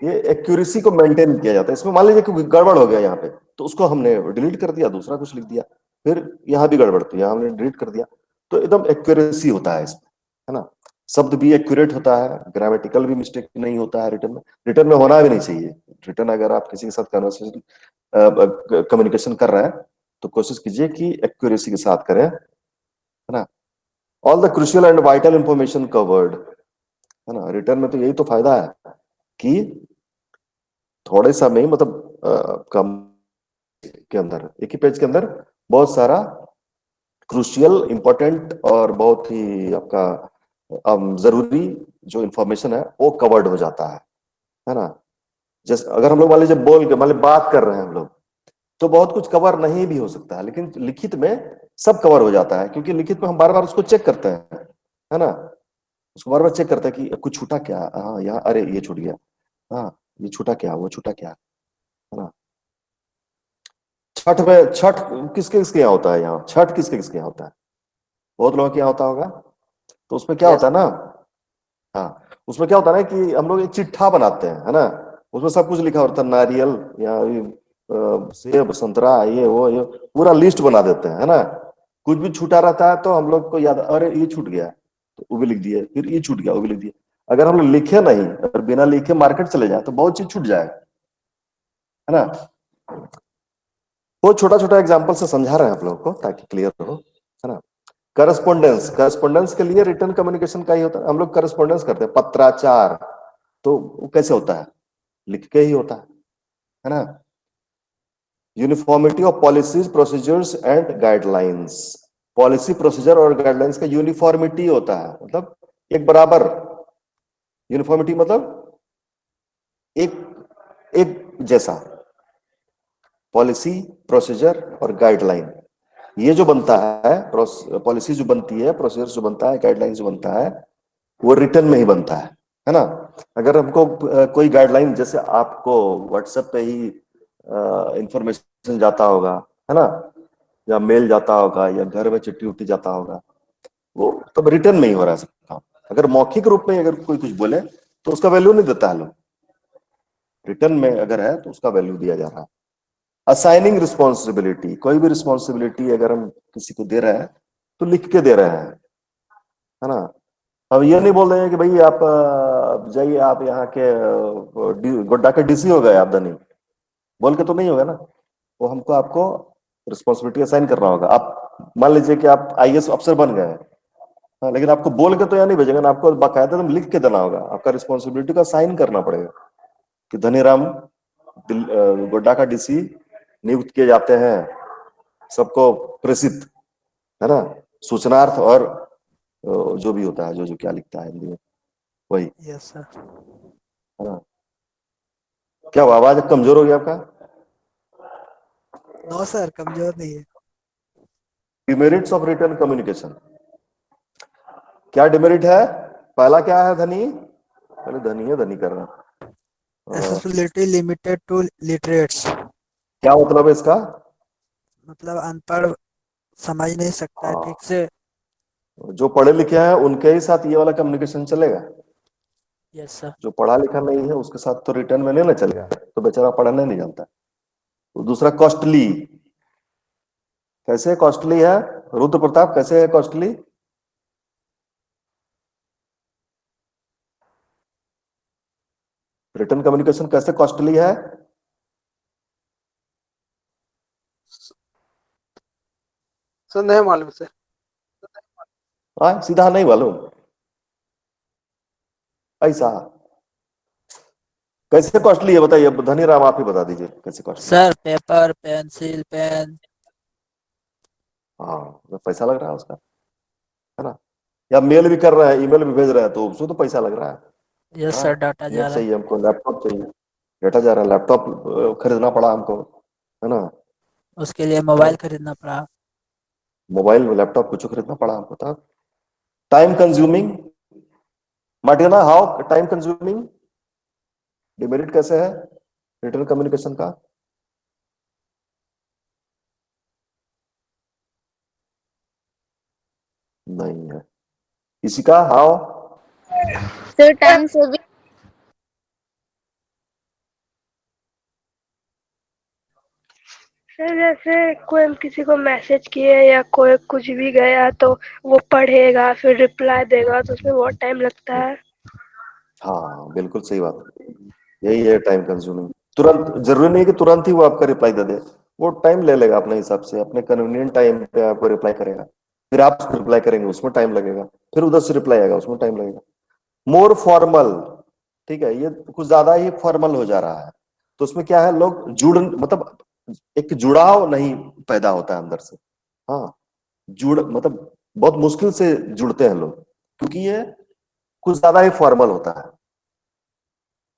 ये एक्यूरेसी को मेंटेन किया जाता है। इसमें मान लीजिए कि गड़बड़ हो गया यहाँ पे, तो उसको हमने डिलीट कर दिया, दूसरा कुछ लिख दिया। फिर यहाँ भी गड़बड़, तो यहाँ हमने डिलीट कर दिया। तो एकदम एक्यूरेसी होता है इसमें, है ना। शब्द भी एक्यूरेट होता है, ग्रामेटिकल भी मिस्टेक नहीं होता है रिटर्न में। रिटर्न में होना भी नहीं चाहिए। रिटर्न अगर आप किसी के साथ कन्वर्सेशन कम्युनिकेशन कर रहे हैं, तो कोशिश कीजिए कि एक्यूरेसी के साथ करें, है ना। All the crucial and vital information covered, है ना। रिटर्न में तो यही तो फायदा है कि थोड़े समय मतलब कम के अंदर, एक ही पेज के अंदर बहुत सारा क्रुशियल, इंपॉर्टेंट और बहुत ही आपका जरूरी जो इंफॉर्मेशन है वो कवर्ड हो जाता है ना। जैसे अगर हम लोग मान लीजिए बोल के मान लीजिए बात कर रहे हैं हम लोग, तो बहुत कुछ कवर नहीं भी हो सकता है, लेकिन लिखित में सब कवर हो जाता है, क्योंकि लिखित में हम बार बार उसको चेक करते हैं, है ना। उसको बार बार चेक करते हैं कि कुछ छूटा क्या, हाँ यहाँ, अरे ये छूट गया, हाँ ये छूटा क्या, वो छूटा क्या, है ना। छठ किसके किसके यहाँ होता है? यहाँ छठ किसके किसके यहाँ होता है? बहुत लोगों के यहाँ होता होगा। तो उसमें क्या Yes. होता है ना, हाँ, उसमें क्या होता है ना कि हम लोग एक चिट्ठा बनाते हैं, है ना। उसमें सब कुछ लिखा होता है, नारियल या सेब, संतरा, ये वो, ये पूरा लिस्ट बना देते हैं, है ना। कुछ भी छूटा रहता है तो हम लोग को याद, अरे ये छूट गया तो वो भी लिख दिए, फिर ये छूट गया वो भी लिख दिए। अगर हम लोग लिखे नहीं और बिना लिखे मार्केट चले जाए तो बहुत चीज छूट जाएगा, है ना। वो छोटा छोटा एग्जाम्पल से समझा रहे हैं आप लोगों को ताकि क्लियर हो, है ना। करस्पोंडेंस, करस्पोंडेंस के लिए रिटर्न कम्युनिकेशन का ही होता है। हम लोग करस्पोंडेंस करते हैं, पत्राचार, तो वो कैसे होता है? लिख के ही होता है ना। Uniformity of policies, procedures and guidelines, policy, procedure और गाइडलाइंस का यूनिफॉर्मिटी होता है, मतलब एक बराबर। यूनिफॉर्मिटी मतलब एक एक जैसा। पॉलिसी, प्रोसीजर और गाइडलाइन, ये जो बनता है, पॉलिसी जो बनती है, प्रोसीजर जो बनता है, गाइडलाइन जो बनता है, वो रिटर्न में ही बनता है ना। अगर हमको कोई गाइडलाइन, जैसे आपको व्हाट्सएप पे ही इंफॉर्मेशन जाता होगा, है ना, या मेल जाता होगा, या घर में चिट्ठी उठी जाता होगा, वो तब रिटर्न में ही हो रहा है सब काम। अगर मौखिक रूप में अगर कोई कुछ बोले तो उसका वैल्यू नहीं देता है लोग। रिटर्न में अगर है तो उसका वैल्यू दिया जा रहा है। असाइनिंग रिस्पॉन्सिबिलिटी, कोई भी रिस्पॉन्सिबिलिटी अगर हम किसी को दे रहे हैं तो लिख के दे रहे हैं, है ना। हम ये नहीं बोल रहे हैं कि भाई आप जाइए, आप यहाँ के गोड्डा के डीसी हो गए आप धनी, बोल के तो नहीं होगा ना। वो हमको आपको रिस्पॉन्सिबिलिटी असाइन करना होगा। आप मान लीजिए कि आप आईएएस अफसर बन गए हैं, हाँ, लेकिन आपको बोल के तो यहाँ नहीं भेजेंगे ना, आपको बाकायदा तुम लिख के देना होगा, आपका रिस्पॉन्सिबिलिटी का साइन करना पड़ेगा कि धनीराम गोड्डा का डीसी नियुक्त किए जाते हैं, सबको प्रेषित, है ना, सूचनार्थ और जो भी होता है, जो जो क्या लिखता है हिंदी में वही, यस सर। है ना। क्या हुआ, आवाज कमजोर हो गया आपका? नो सर, कमजोर नहीं है। डिमेरिट्स ऑफ रिटर्न कम्युनिकेशन, क्या डिमेरिट है? पहला क्या है धनी? पहले धनी है, धनी कर रहा एक्सेसिबिलिटी लिमिटेड टू लिटरेट्स, क्या मतलब है इसका? मतलब अनपढ़ समझ नहीं सकता है ठीक से। जो पढ़े लिखे हैं उनके ही साथ ये वाला कम्युनिकेशन चलेगा, यस सर। जो पढ़ा लिखा नहीं है उसके साथ तो रिटर्न में नहीं ना चलेगा, तो बेचारा पढ़ने नहीं जानता। तो दूसरा कॉस्टली, कैसे कॉस्टली है रुद्र प्रताप, कैसे है कॉस्टली? रिटर्न कम्युनिकेशन कैसे कॉस्टली है? सर नहीं मालूम सर। सीधा नहीं मालूम, ऐसा कैसे कॉस्टली है बताइए, धनी राम आप ही बता दीजिए कैसे costly. Sir paper, pencil, pen. हाँ, तो पैसा लग रहा है उसका, है ना। या मेल भी कर रहे हैं, ईमेल भी भेज रहे हैं, तो उसको तो पैसा लग रहा है। यस सर, डाटा जा नेट रहा है। चाहिए हमको, लैपटॉप चाहिए, डेटा जा रहा है, लैपटॉप खरीदना पड़ा हमको, है ना। उसके लिए मोबाइल खरीदना पड़ा। मोबाइल लैपटॉप कुछ खरीदना पड़ा हमको, था। Time consuming, Martina how time consuming, demerit कैसे है रिटर्न कम्युनिकेशन का? नहीं है इसी का, how? Sir time saving. Sir जैसे कोई हम किसी को मैसेज किए या कोई कुछ भी गया तो वो पढ़ेगा फिर रिप्लाई देगा, तो उसमें बहुत टाइम लगता है। हाँ बिल्कुल सही बात है, यही है टाइम कंज्यूमिंग। तुरंत जरूरी नहीं कि तुरंत ही वो आपका रिप्लाई दे दे, वो टाइम ले लेगा अपने हिसाब से, अपने कन्वीनियंट टाइम पे आपको रिप्लाई करेगा, फिर आप उसको रिप्लाई करेंगे उसमें टाइम लगेगा, फिर उधर से रिप्लाई आएगा उसमें टाइम लगेगा। मोर फॉर्मल, ठीक है, ये कुछ ज्यादा ही फॉर्मल हो जा रहा है, तो उसमें क्या है, लोग जुड़ मतलब एक जुड़ाव नहीं पैदा होता है अंदर से। हाँ, जुड़ मतलब बहुत मुश्किल से जुड़ते हैं लोग, क्योंकि ये कुछ ज्यादा ही फॉर्मल होता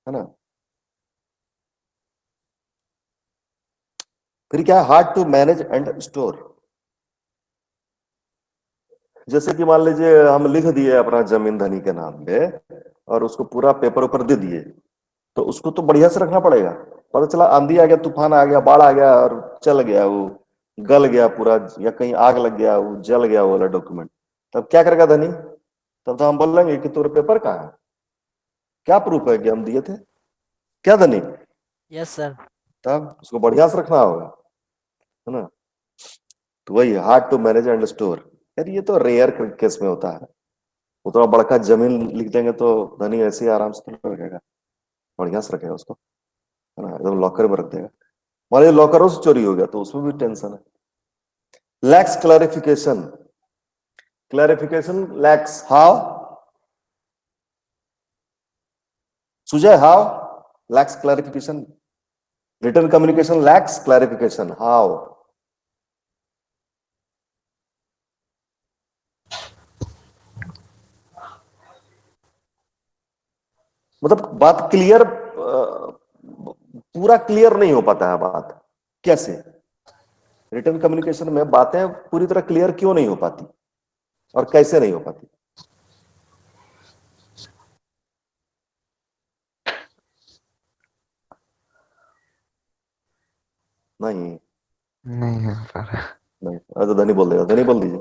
है ना। फिर क्या है, hard to manage and store. जैसे कि मान लीजिए हम लिख दिए अपना जमीन धनी के नाम पे और उसको पूरा पेपर ऊपर दे दिए, तो उसको तो बढ़िया से रखना पड़ेगा। पता चला आंधी आ गया, तूफान आ गया, बाढ़ आ गया और चल गया वो, गल गया पूरा, या कहीं आग लग गया, वो जल गया वो वाला डॉक्यूमेंट, तब क्या करेगा धनी? तब तो हम बोलेंगे कि तेरे पेपर कहाँ है, क्या प्रूफ है कि हम दिए थे, क्या धनी? Yes sir. तब उसको बढ़िया से रखना होगा, है ना। तो वही hard to manage and store, यार ये तो रेयर केस में होता है। उतना बड़का जमीन लिख देंगे तो धनी ऐसे ही आराम से तो रखेगा, बढ़िया से रखेगा उसको, है ना, एकदम लॉकर में रख देगा। मान लीजिए लॉकरों से चोरी हो गया तो उसमें भी टेंशन है। Lakhs clarification, clarification lakhs, how? Sujay, how lakhs clarification, return communication lakhs clarification, how? मतलब बात क्लियर, पूरा क्लियर नहीं हो पाता है बात, कैसे? रिटर्न कम्युनिकेशन में बातें पूरी तरह क्लियर क्यों नहीं हो पाती और कैसे नहीं हो पाती? नहीं नहीं है सर। नहीं, तो धनी बोल देगा, धनी बोल दीजिए।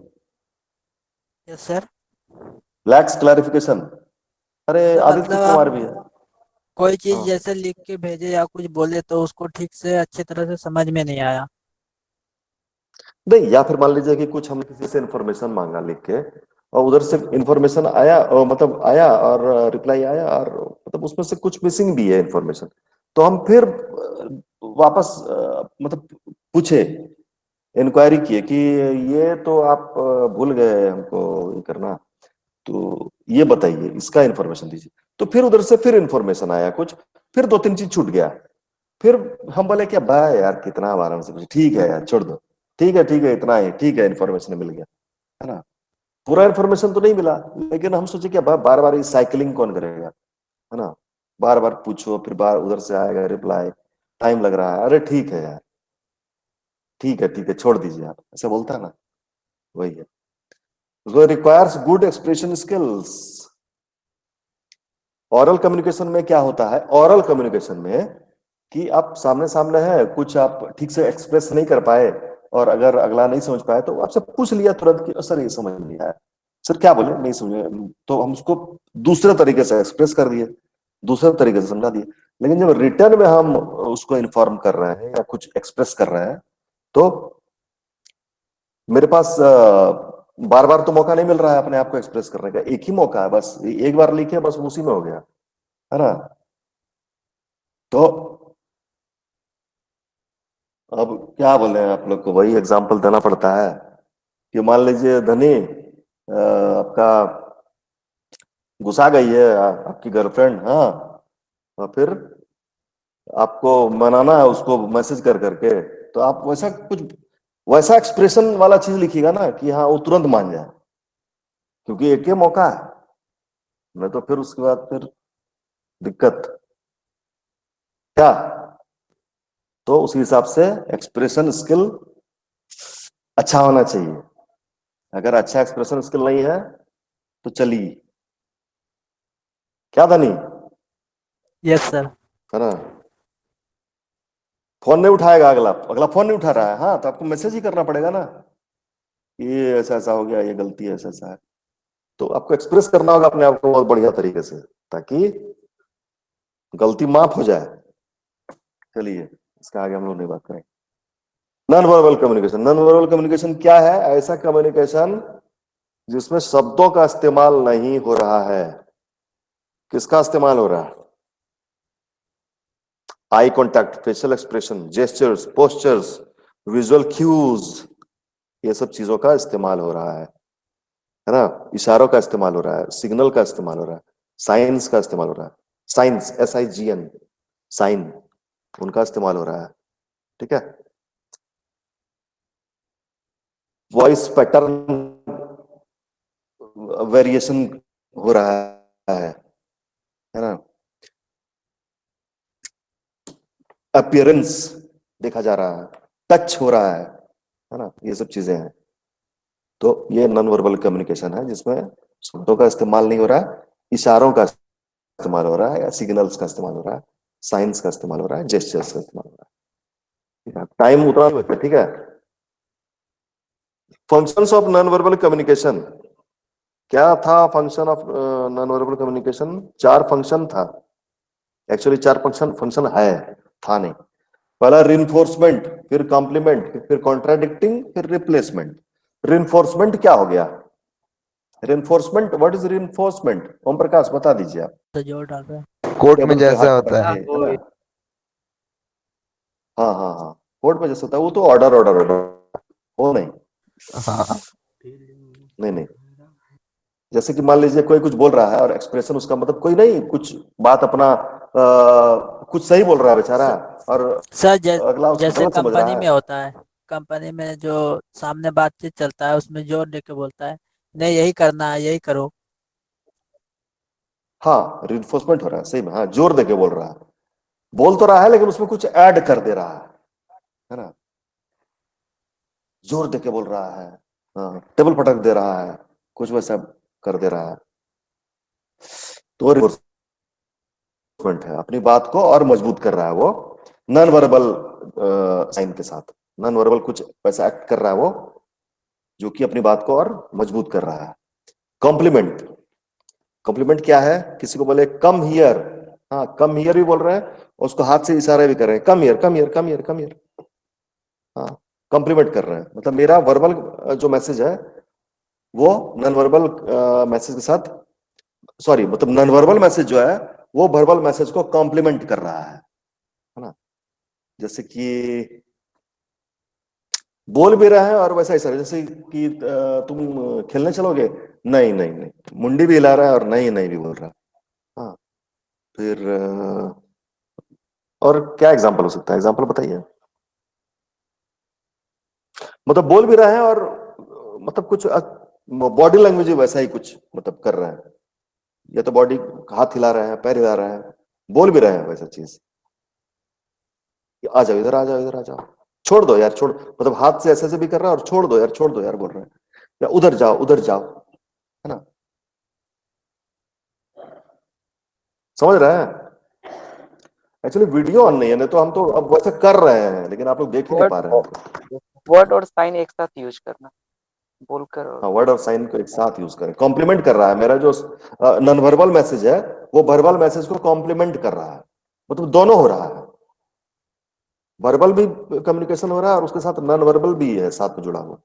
Yes sir. लैक्स क्लैरिफिकेशन, अरे सर आदित्य मतलब कुमार हम भी है। कोई चीज हाँ, जैसे लिख के भेजे या कुछ बोले तो उसको ठीक से अच्छी तरह से समझ में नहीं आया। नहीं, या फिर मान लीजिए कि कुछ हमने किसी से इंफॉर्मेशन मांगा लिख के, और उधर से इंफॉर्मेशन आया, और मतलब आया और रिप्लाई आया, और मतलब उसमें से कुछ मिसिंग भी है इंफॉर्मेशन, तो हम फिर वापस मतलब पूछे, इंक्वायरी किए कि ये तो आप भूल गए हमको ये करना, तो ये बताइए, इसका इंफॉर्मेशन दीजिए। तो फिर उधर से फिर इंफॉर्मेशन आया कुछ, फिर दो तीन चीज छूट गया, फिर हम बोले क्या भाई यार कितना बार हमसे पूछे, ठीक है यार छोड़ दो, ठीक है इतना ही, ठीक है इन्फॉर्मेशन मिल गया, है ना। पूरा इन्फॉर्मेशन तो नहीं मिला, लेकिन हम सोचे कि बार बार इस साइकिलिंग कौन करेगा, है ना। बार बार पूछो, फिर बार उधर से आएगा रिप्लाई, टाइम लग रहा है, अरे ठीक है यार, ठीक है छोड़ दीजिए आप, ऐसा बोलता है ना, वही है। So requires good expression skills. Oral communication में क्या होता है, ओरल कम्युनिकेशन में कि आप सामने सामने है, कुछ आप ठीक से एक्सप्रेस नहीं कर पाए और अगर अगला नहीं समझ पाए तो आपसे पूछ लिया तुरंत कि सर ये समझ नहीं आया, सर क्या बोले नहीं समझे, तो हम उसको दूसरे तरीके से एक्सप्रेस कर दिए, दूसरे तरीके से समझा दिए। लेकिन जब रिटर्न में हम उसको इन्फॉर्म कर रहे हैं या कुछ एक्सप्रेस कर रहे हैं, तो मेरे पास बार बार तो मौका नहीं मिल रहा है अपने आप को एक्सप्रेस करने का, एक ही मौका है बस, एक बार लिखे बस उसी में हो गया, है ना। तो अब क्या बोले आप लोग को, वही एग्जांपल देना पड़ता है कि मान लीजिए धनी आपका गुस्सा गई है आपकी गर्लफ्रेंड, हाँ, और फिर आपको मनाना है उसको मैसेज कर करके, तो आप वैसा कुछ वैसा एक्सप्रेशन वाला चीज लिखिएगा ना कि हाँ वो तुरंत मान जाए, क्योंकि एक ही मौका है, नहीं तो फिर उसके बाद फिर दिक्कत क्या। तो उसी हिसाब से एक्सप्रेशन स्किल अच्छा होना चाहिए, अगर अच्छा एक्सप्रेशन स्किल नहीं है तो चलिए, क्या धनी, यस सर। है ना। फोन नहीं उठाएगा अगला, अगला फोन नहीं उठा रहा है, हाँ तो आपको मैसेज ही करना पड़ेगा ना, ये ऐसा ऐसा हो गया, ये गलती है, ऐसा ऐसा है, तो आपको एक्सप्रेस करना होगा अपने आप को बहुत बढ़िया तरीके से, ताकि गलती माफ हो जाए। चलिए इसका आगे हम लोग नहीं बात करेंगे। Non verbal communication, non verbal communication क्या है, ऐसा कम्युनिकेशन जिसमें शब्दों का इस्तेमाल नहीं हो रहा है। किसका इस्तेमाल हो रहा है, eye contact, facial expression, gestures, postures, visual cues, ये सब चीजों का इस्तेमाल हो रहा है ना। इशारों का इस्तेमाल हो रहा है, सिग्नल का इस्तेमाल हो रहा है, साइंस का इस्तेमाल हो रहा है, साइंस SIGN, साइन, उनका इस्तेमाल हो रहा है, ठीक है। वॉइस पैटर्न वेरिएशन हो रहा है ना। अपीयरेंस देखा जा रहा है, टच हो रहा है ना, ये सब चीजें हैं। तो ये नॉन वर्बल कम्युनिकेशन है जिसमें शब्दों का इस्तेमाल नहीं हो रहा है, इशारों का इस्तेमाल हो रहा है, या सिग्नल्स का इस्तेमाल हो रहा है, साइंस का इस्तेमाल हो रहा है, जेस्चर्स का इस्तेमाल हो रहा है। टाइम उतना नहीं बचा, ठीक है। Functions of non verbal communication, क्या था function of non verbal communication, 4 function था, एक्चुअली 4 फंक्शन फंक्शन है, था नहीं। पहला रिइंफोर्समेंट, फिर कॉम्प्लीमेंट, फिर कॉन्ट्राडिक्टिंग, फिर रिप्लेसमेंट। रिइंफोर्समेंट क्या हो गया, reinforcement, what is reinforcement, Om Prakash बता दीजिए आप। तो जोर डाल रहे हैं। कोर्ट में टेबल पे जैसा हाथ होता रख है। के, है ना। हाँ हाँ हाँ, कोर्ट में जैसा होता है वो तो ऑर्डर ऑर्डर ऑर्डर, वो नहीं, हाँ नहीं नहीं, जैसे कि मान लीजिए कोई कुछ बोल रहा है और एक्सप्रेशन उसका मतलब कोई नहीं, कुछ बात अपना कुछ सही बोल रहा है बेचारा, और सर अगला उसको जैसे गलत समझ रहा कंपनी है। में होता है, कंपनी में जो सामने बातचीत चलता है उसमें जोर दे के बोलता है, नहीं यही करना है, यही करो। हाँ रिइंफोर्समेंट हो रहा है, सही में, हाँ जोर देके बोल रहा है, बोल तो रहा है लेकिन उसमें कुछ ऐड कर दे रहा है ना, जोर देके बोल रहा है, हाँ टेबल पटक दे रहा है, कुछ वैसा कर दे रहा है, तो रिइंफोर्समेंट है, अपनी बात को और मजबूत कर रहा है वो, नॉन वर्बल साइन के साथ, नॉन वर्बल कुछ वैसा एक्ट कर रहा है वो जो कि अपनी बात को और मजबूत कर रहा है। कॉम्प्लीमेंट, कॉम्प्लीमेंट क्या है, किसी को बोले कम हियर, हाँ कम हियर भी बोल रहे हैं, और उसको हाथ से इशारे भी कर रहे हैं, come here come here come here come here, हाँ कॉम्प्लीमेंट कर रहे हैं, मतलब मेरा वर्बल जो मैसेज है वो नॉन वर्बल मैसेज के साथ, सॉरी मतलब नॉन वर्बल मैसेज जो है वो वर्बल मैसेज को कॉम्प्लीमेंट कर रहा है ना। जैसे कि बोल भी रहे हैं और वैसा इशारा, जैसे कि तुम खेलने चलोगे, नहीं नहीं नहीं, मुंडी भी हिला रहा है और नहीं नहीं भी बोल रहा, हाँ फिर और क्या एग्जाम्पल हो सकता है? एग्जाम्पल बताइए। मतलब बोल भी रहे हैं और मतलब कुछ बॉडी लैंग्वेज वैसा ही कुछ मतलब कर रहे हैं, या तो बॉडी हाथ हिला रहे हैं, पैर हिला रहे हैं, बोल भी रहे हैं वैसा चीज। आ जाओ इधर, आ जाओ इधर, आ जाओ, छोड़ दो यार, छोड़, मतलब हाथ से ऐसे भी कर रहा है और छोड़ दो यार, छोड़ दो यार बोल रहे हैं, या उधर जाओ, उधर जाओ, है ना? समझ रहे हैं? एक्चुअली वीडियो ऑन नहीं है, नहीं तो हम तो अब वैसे कर रहे हैं, लेकिन आप लोग देख ही नहीं पा रहे हैं। वर्ड और साइन एक साथ यूज करना, बोलकर और हाँ, वर्ड और साइन को एक साथ यूज करें। कॉम्प्लीमेंट कर रहा है, मेरा जो नॉन वर्बल मैसेज है वो वर्बल मैसेज को कॉम्प्लीमेंट कर रहा है, मतलब दोनों हो रहा है। वर्बल भी कम्युनिकेशन हो रहा है और उसके साथ नॉन वर्बल भी है साथ में जुड़ा हुआ,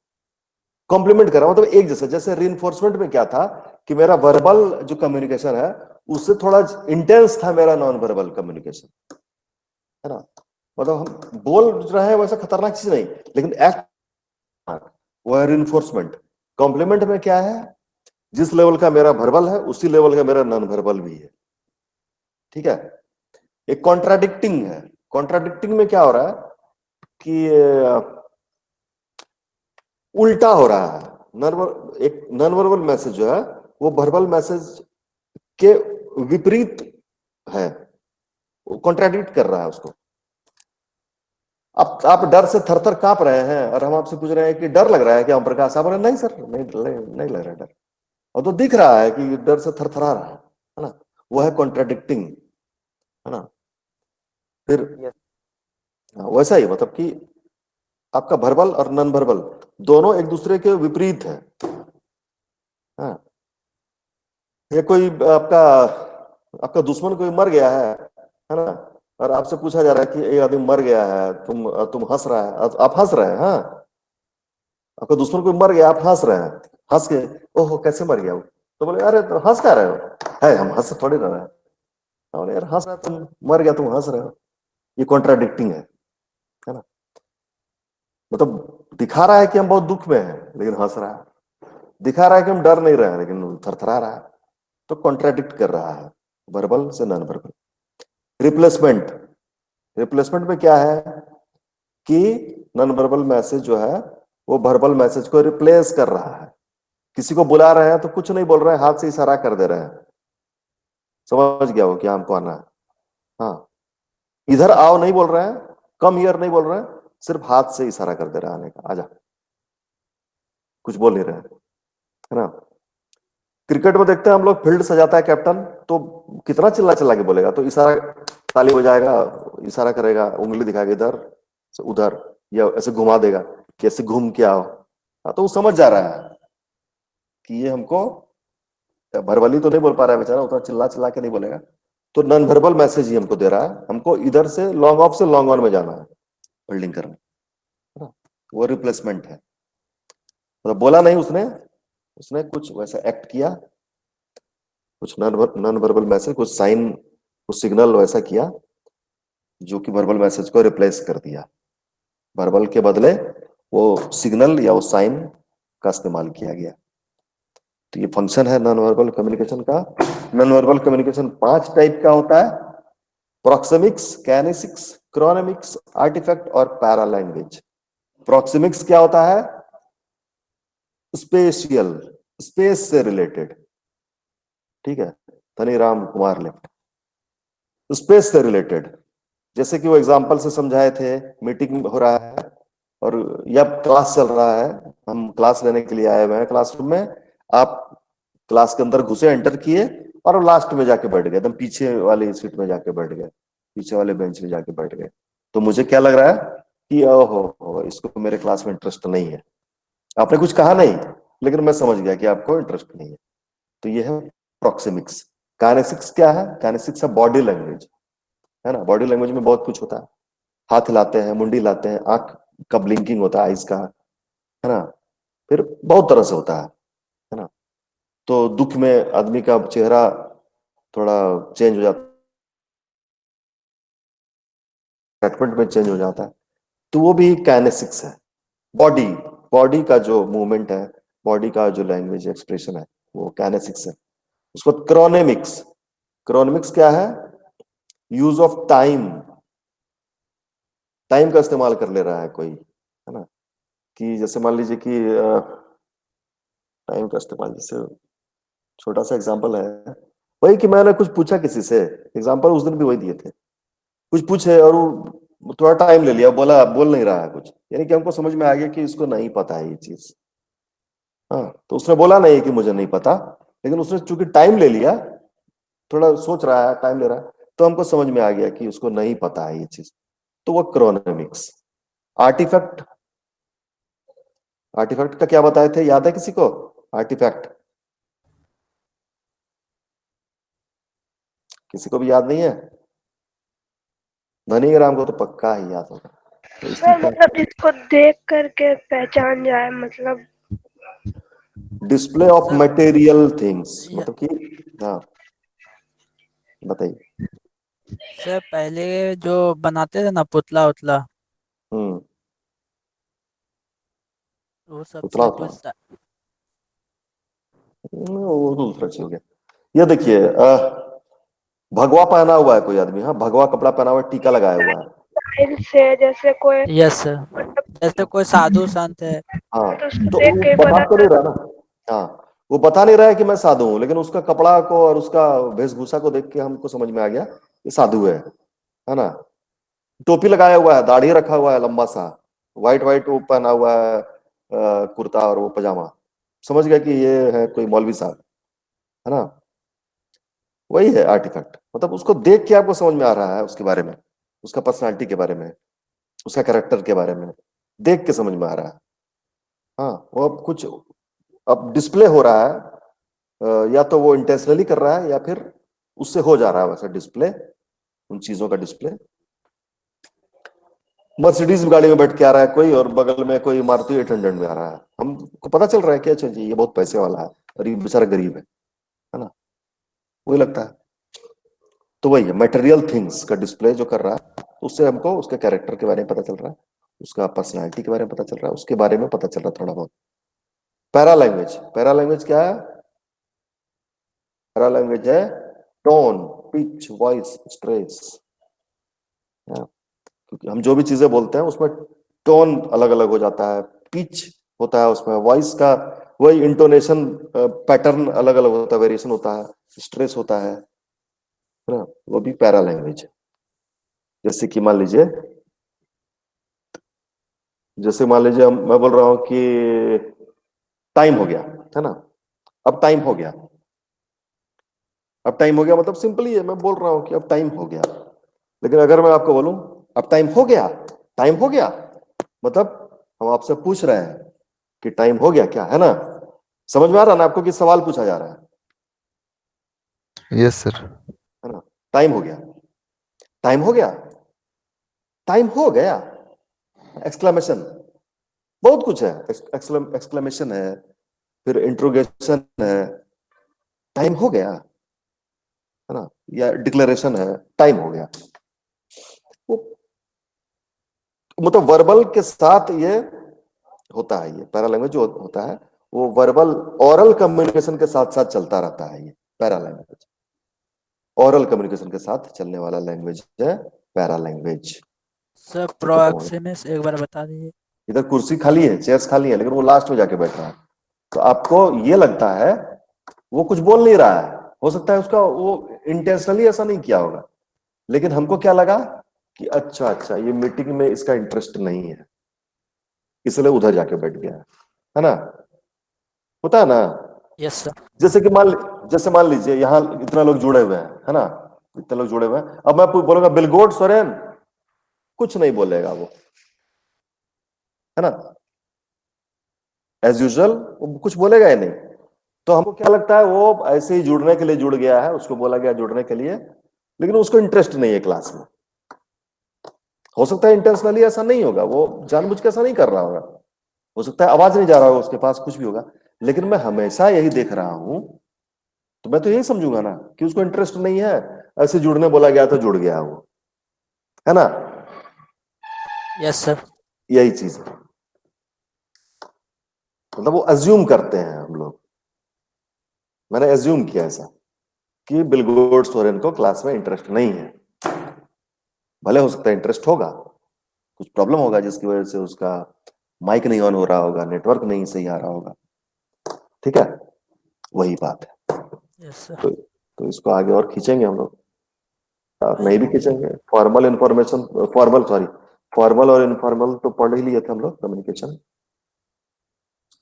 कॉम्प्लीमेंट कर रहा है, मतलब एक जैसे। जैसे रीइंफोर्समेंट में क्या था कि मेरा वर्बल जो कम्युनिकेशन है उससे थोड़ा इंटेंस था मेरा नॉन वर्बल कम्युनिकेशन, है ना? मतलब हम बोल रहे हैं वैसा खतरनाक चीज नहीं, लेकिन एक्ट वो है रीइंफोर्समेंट। कॉम्प्लीमेंट में क्या है, जिस लेवल का मेरा वर्बल है उसी लेवल का मेरा नॉन वर्बल भी है, ठीक है? एक कॉन्ट्राडिक्टिंग है। कॉन्ट्राडिक्टिंग में क्या हो रहा है कि उल्टा हो रहा है। एक नॉन वर्बल मैसेज जो है वो वर्बल मैसेज के विपरीत है, वो कॉन्ट्राडिक्ट कर रहा है उसको। अब आप डर से थरथर कांप रहे हैं और हम आपसे पूछ रहे हैं कि डर लग रहा है क्या ओम प्रकाश? आप बोले नहीं सर, नहीं लग रहा है डर, और तो दिख रहा है कि डर से थरथरा रहा है ना? वो है कॉन्ट्राडिक्टिंग, है ना? फिर Yes. वैसा ही मतलब कि आपका वर्बल और नॉन वर्बल दोनों एक दूसरे के विपरीत है। हाँ, ये कोई आपका आपका दुश्मन कोई मर गया है ना? और आपसे पूछा जा रहा है कि एक आदमी मर गया है, तुम हंस रहा है, आप हंस रहे हैं। हाँ, आपका दुश्मन कोई मर गया, आप हंस रहे हैं, हंस के ओहो कैसे मर गया वो? तो बोले अरे तो हंस क्या रहे हो? है हम हंस थोड़ी रह रहे हैं। बोले यार हंस रहा, तुम मर गया तुम हंस रहे हो, ये कॉन्ट्राडिक्टिंग है ना? मतलब दिखा रहा है कि हम बहुत दुख में हैं लेकिन हंस रहा है, दिखा रहा है कि हम डर नहीं रहे हैं लेकिन थरथरा रहा है, तो कॉन्ट्राडिक्ट कर रहा है वर्बल से नॉन वर्बल। रिप्लेसमेंट, रिप्लेसमेंट में क्या है कि नॉन वर्बल मैसेज जो है वो वर्बल मैसेज को रिप्लेस कर रहा है। किसी को बुला रहे हैं तो कुछ नहीं बोल रहे हैं, हाथ से इशारा कर दे रहे हैं, समझ गया हो कि हमको आना है। हाँ, इधर आओ नहीं बोल रहे हैं, कम हियर नहीं बोल रहे हैं, सिर्फ हाथ से इशारा कर दे रहे हैं आने का, आजा, कुछ बोल नहीं रहे हैं, है ना? क्रिकेट में देखते हैं हम लोग, फील्ड सजाता है कैप्टन तो कितना चिल्ला चिल्ला के बोलेगा, तो इशारा, ताली बजाएगा, इशारा करेगा, उंगली दिखाएगा इधर से उधर, या ऐसे घुमा देगा कि ऐसे घूम के आओ। हाँ, तो वो समझ जा रहा है कि ये हमको, वर्बली तो नहीं बोल पा रहा है बेचारा, उतना चिल्ला चिल्ला के नहीं बोलेगा, तो नॉन वर्बल मैसेज ही हमको दे रहा है, हमको इधर से लॉन्ग ऑफ से लॉन्ग ऑन में जाना है, फील्डिंग करने, है ना? वो रिप्लेसमेंट है। मतलब बोला नहीं उसने, उसने कुछ वैसा एक्ट किया, कुछ नॉन वर्बल मैसेज, कुछ साइन, कुछ सिग्नल वैसा किया जो कि वर्बल मैसेज को रिप्लेस कर दिया। वर्बल के बदले वो सिग्नल या वो साइन का इस्तेमाल किया गया। तो ये फंक्शन है नॉन वर्बल कम्युनिकेशन का। नॉन वर्बल कम्युनिकेशन 5 टाइप का होता है: प्रोक्सेमिक्स, कैनेसिक्स, क्रोनेमिक्स, आर्टिफैक्ट और पैरा लैंग्वेज। प्रोक्सेमिक्स क्या होता है? स्पेशियल, स्पेस से रिलेटेड, ठीक है? धनीराम कुमार लेफ्ट, स्पेस से रिलेटेड, जैसे कि वो एग्जांपल से समझाए थे, मीटिंग हो रहा है और या क्लास चल रहा है, हम क्लास लेने के लिए आए हुए हैं क्लासरूम में, आप क्लास के अंदर घुसे, एंटर किए और लास्ट में जाके बैठ गए, एकदम पीछे वाली सीट में जाके बैठ गए, पीछे वाले बेंच में जाके बैठ गए। तो मुझे क्या लग रहा है कि ओहो इसको मेरे क्लास में इंटरेस्ट नहीं है। आपने कुछ कहा नहीं, लेकिन मैं समझ गया कि आपको इंटरेस्ट नहीं है। तो ये है प्रोक्सेमिक्स। काइनेसिक्स क्या है? काइनेसिक्स है बॉडी लैंग्वेज, है ना? बॉडी लैंग्वेज में बहुत कुछ होता है, हाथ हिलाते हैं, मुंडी हिलाते हैं, आंख का ब्लिंकिंग होता है, आइज का, है ना? फिर बहुत तरह से होता है ना? तो दुख में आदमी का चेहरा थोड़ा चेंज हो जाता है, एक्साइटमेंट में चेंज हो जाता है, तो वो भी काइनेसिक्स है। बॉडी, बॉडी का जो मूवमेंट है, बॉडी का जो लैंग्वेज एक्सप्रेशन है, वो काइनेसिक्स है। उसको क्रोनेमिक्स, क्रोनेमिक्स क्या है? यूज ऑफ टाइम, टाइम का इस्तेमाल कर ले रहा है कोई, है ना, कि जैसे मान लीजिए कि टाइम का इस्तेमाल, जैसे छोटा सा एग्जांपल है, वही कि मैंने कुछ पूछा किसी से, एग्जांपल उस दिन भी वही दिए थे, कुछ पूछे और वो थोड़ा टाइम ले लिया, बोला बोल नहीं रहा है कुछ, यानी कि हमको समझ में आ गया कि इसको नहीं पता है ये चीज। हाँ, तो उसने बोला नहीं कि मुझे नहीं पता, लेकिन उसने चूंकि टाइम ले लिया, थोड़ा सोच रहा है, टाइम ले रहा है, तो हमको समझ में आ गया कि उसको नहीं पता है ये चीज। तो वो क्रोनेमिक्स। आर्टिफैक्ट, आर्टिफैक्ट का क्या बताए थे, याद है किसी को? आर्टिफैक्ट किसी को भी याद नहीं है? धनी राम को तो पक्का ही याद होगा। तो सर इसमें क्या, मतलब जिसको देख करके पहचान जाए, मतलब display of sir material things, या- मतलब कि, हाँ बताइए। सर पहले जो बनाते थे ना पुतला उतला, हम्म, वो उतला सबसे उतला, कुछ वो तो दूसरा चीज हो गया। ये देखिए, भगवा पहना हुआ है कोई आदमी, हाँ भगवा कपड़ा पहना हुआ है, टीका लगाया हुआ है। स्टाइल से, जैसे कोई यस सर, मतलब जैसे कोई साधु संत है। हाँ, तो उसको तो देख वो के बता पता तो चल। नहीं रहा ना। हाँ, वो बता नहीं रहा है कि मैं साधु हूं, लेकिन उसका कपड़ा को और उसका वेशभूषा को देख के हमको समझ में आ गया ये साधु है ना। टोपी लगाया हुआ है, दाढ़ी रखा हुआ है लंबा सा, व्हाइट व्हाइट वो पहना हुआ है, कुर्ता और वो पजामा, समझ गया कि ये है कोई मौलवी साहब, है ना। वही है आर्टिफैक्ट, मतलब उसको देख के आपको समझ में आ रहा है उसके बारे में, उसका पर्सनालिटी के बारे में, उसका कैरेक्टर के बारे में देख के समझ में आ रहा है। हाँ, वो अब कुछ अब डिस्प्ले हो रहा है, या तो वो इंटेंशनली कर रहा है या फिर उससे हो जा रहा है वैसा डिस्प्ले, उन चीजों का डिस्प्ले। मर्सिडीज गाड़ी में बैठ के आ रहा है कोई, और बगल में कोई मारुति 800 में आ रहा है, हमको पता चल रहा है कि अच्छा जी ये बहुत पैसे वाला है और ये बेचारा गरीब है ना, वही लगता है। तो वही है मटेरियल थिंग्स का डिस्प्ले जो कर रहा है, उससे हमको उसके कैरेक्टर के बारे में पता चल रहा है, उसका पर्सनैलिटी के बारे में पता चल रहा है, उसके बारे में पता चल रहा है थोड़ा बहुत। पैरा लैंग्वेज, पैरा लैंग्वेज क्या है? पैरा लैंग्वेज है टोन, पिच, वॉइस, स्ट्रेस। क्योंकि हम जो भी चीजें बोलते हैं उसमें टोन अलग अलग हो जाता है, पिच होता है उसमें, वॉइस का वही इंटोनेशन पैटर्न अलग अलग होता है, वेरिएशन होता है, स्ट्रेस होता है ना, वो भी पैरा लैंग्वेज है। जैसे कि मान लीजिए, जैसे मान लीजिए मैं बोल रहा हूं कि टाइम हो गया, है ना, अब टाइम हो गया, अब टाइम हो गया मतलब सिंपली है, मैं बोल रहा हूं कि अब टाइम हो गया। लेकिन अगर मैं आपको बोलूं अब टाइम हो गया, टाइम हो गया, मतलब हम आपसे पूछ रहे हैं कि टाइम हो गया क्या, है ना। समझ में आ रहा ना आपको कि सवाल पूछा जा रहा यस सर। है ना। टाइम हो गया, टाइम हो गया, टाइम हो गया, एक्सक्लेमेशन, बहुत कुछ है, एक्सक्लेमेशन है, फिर इंट्रोगेशन है, टाइम हो गया, है ना, या डिक्लेरेशन है, टाइम हो गया। वो मतलब वर्बल के साथ ये होता है, ये पैरा लैंग्वेज जो होता है वो वर्बल ओरल कम्युनिकेशन के साथ साथ चलता रहता है, ये पैरा लैंग्वेज ओरल कम्युनिकेशन के साथ चलने वाला लैंग्वेज है पैरा लैंग्वेज। सर खत्म हो गया, प्रोक्सिमिक्स एक बार बता दीजिए। इधर कुर्सी खाली है, चेयर्स खाली है, लेकिन वो लास्ट में जाके बैठ रहा है, तो आपको ये लगता है वो कुछ बोल नहीं रहा है, हो सकता है उसका वो इंटेंशनली ऐसा नहीं किया होगा, लेकिन हमको क्या लगा कि अच्छा अच्छा ये मीटिंग में इसका इंटरेस्ट नहीं है, इसलिए उधर जाके बैठ गया है ना, होता है ना। Yes sir. जैसे कि जैसे मान लीजिए यहाँ इतना लोग जुड़े हुए हैं, है ना, इतने लोग जुड़े हुए हैं, अब मैं बोलूंगा बिलगोट सोरेन, कुछ नहीं बोलेगा वो, है ना, एज यूजुअल वो कुछ बोलेगा ही नहीं। तो हमको क्या लगता है वो ऐसे ही जुड़ने के लिए जुड़ गया है, उसको बोला गया जुड़ने के लिए, लेकिन उसको इंटरेस्ट नहीं है क्लास में। हो सकता है इंटेंशनली ऐसा नहीं होगा, वो जानबूझ के ऐसा नहीं कर रहा होगा, हो सकता है आवाज नहीं जा रहा होगा उसके पास, कुछ भी होगा, लेकिन मैं हमेशा यही देख रहा हूं, तो मैं तो यही समझूंगा ना कि उसको इंटरेस्ट नहीं है, ऐसे जुड़ने बोला गया तो जुड़ गया वो, है ना। Yes sir. यही चीज है, मतलब वो अज्यूम करते हैं हम लोग, मैंने अज्यूम किया ऐसा कि बिलगोट सोरेन को क्लास में इंटरेस्ट नहीं है, भले हो सकता है इंटरेस्ट होगा, कुछ प्रॉब्लम होगा जिसकी वजह से उसका माइक नहीं ऑन हो रहा होगा, नेटवर्क नहीं सही आ रहा होगा। ठीक है, वही बात है। Yes sir. तो इसको आगे और खींचेंगे हम लोग, और नहीं भी खींचेंगे। फॉर्मल इंफॉर्मेशन, फॉर्मल और इनफॉर्मल तो पढ़ ही लिए थे हम लोग, कम्युनिकेशन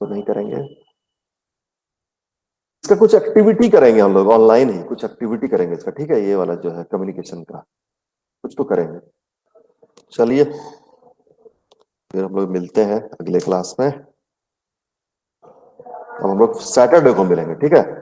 तो नहीं करेंगे। इसका कुछ एक्टिविटी करेंगे हम लोग, ऑनलाइन ही कुछ एक्टिविटी करेंगे इसका, ठीक है, ये वाला जो है कम्युनिकेशन का कुछ तो करेंगे। चलिए फिर हम लोग मिलते हैं अगले क्लास में। अब हम लोग सैटरडे को मिलेंगे, ठीक है।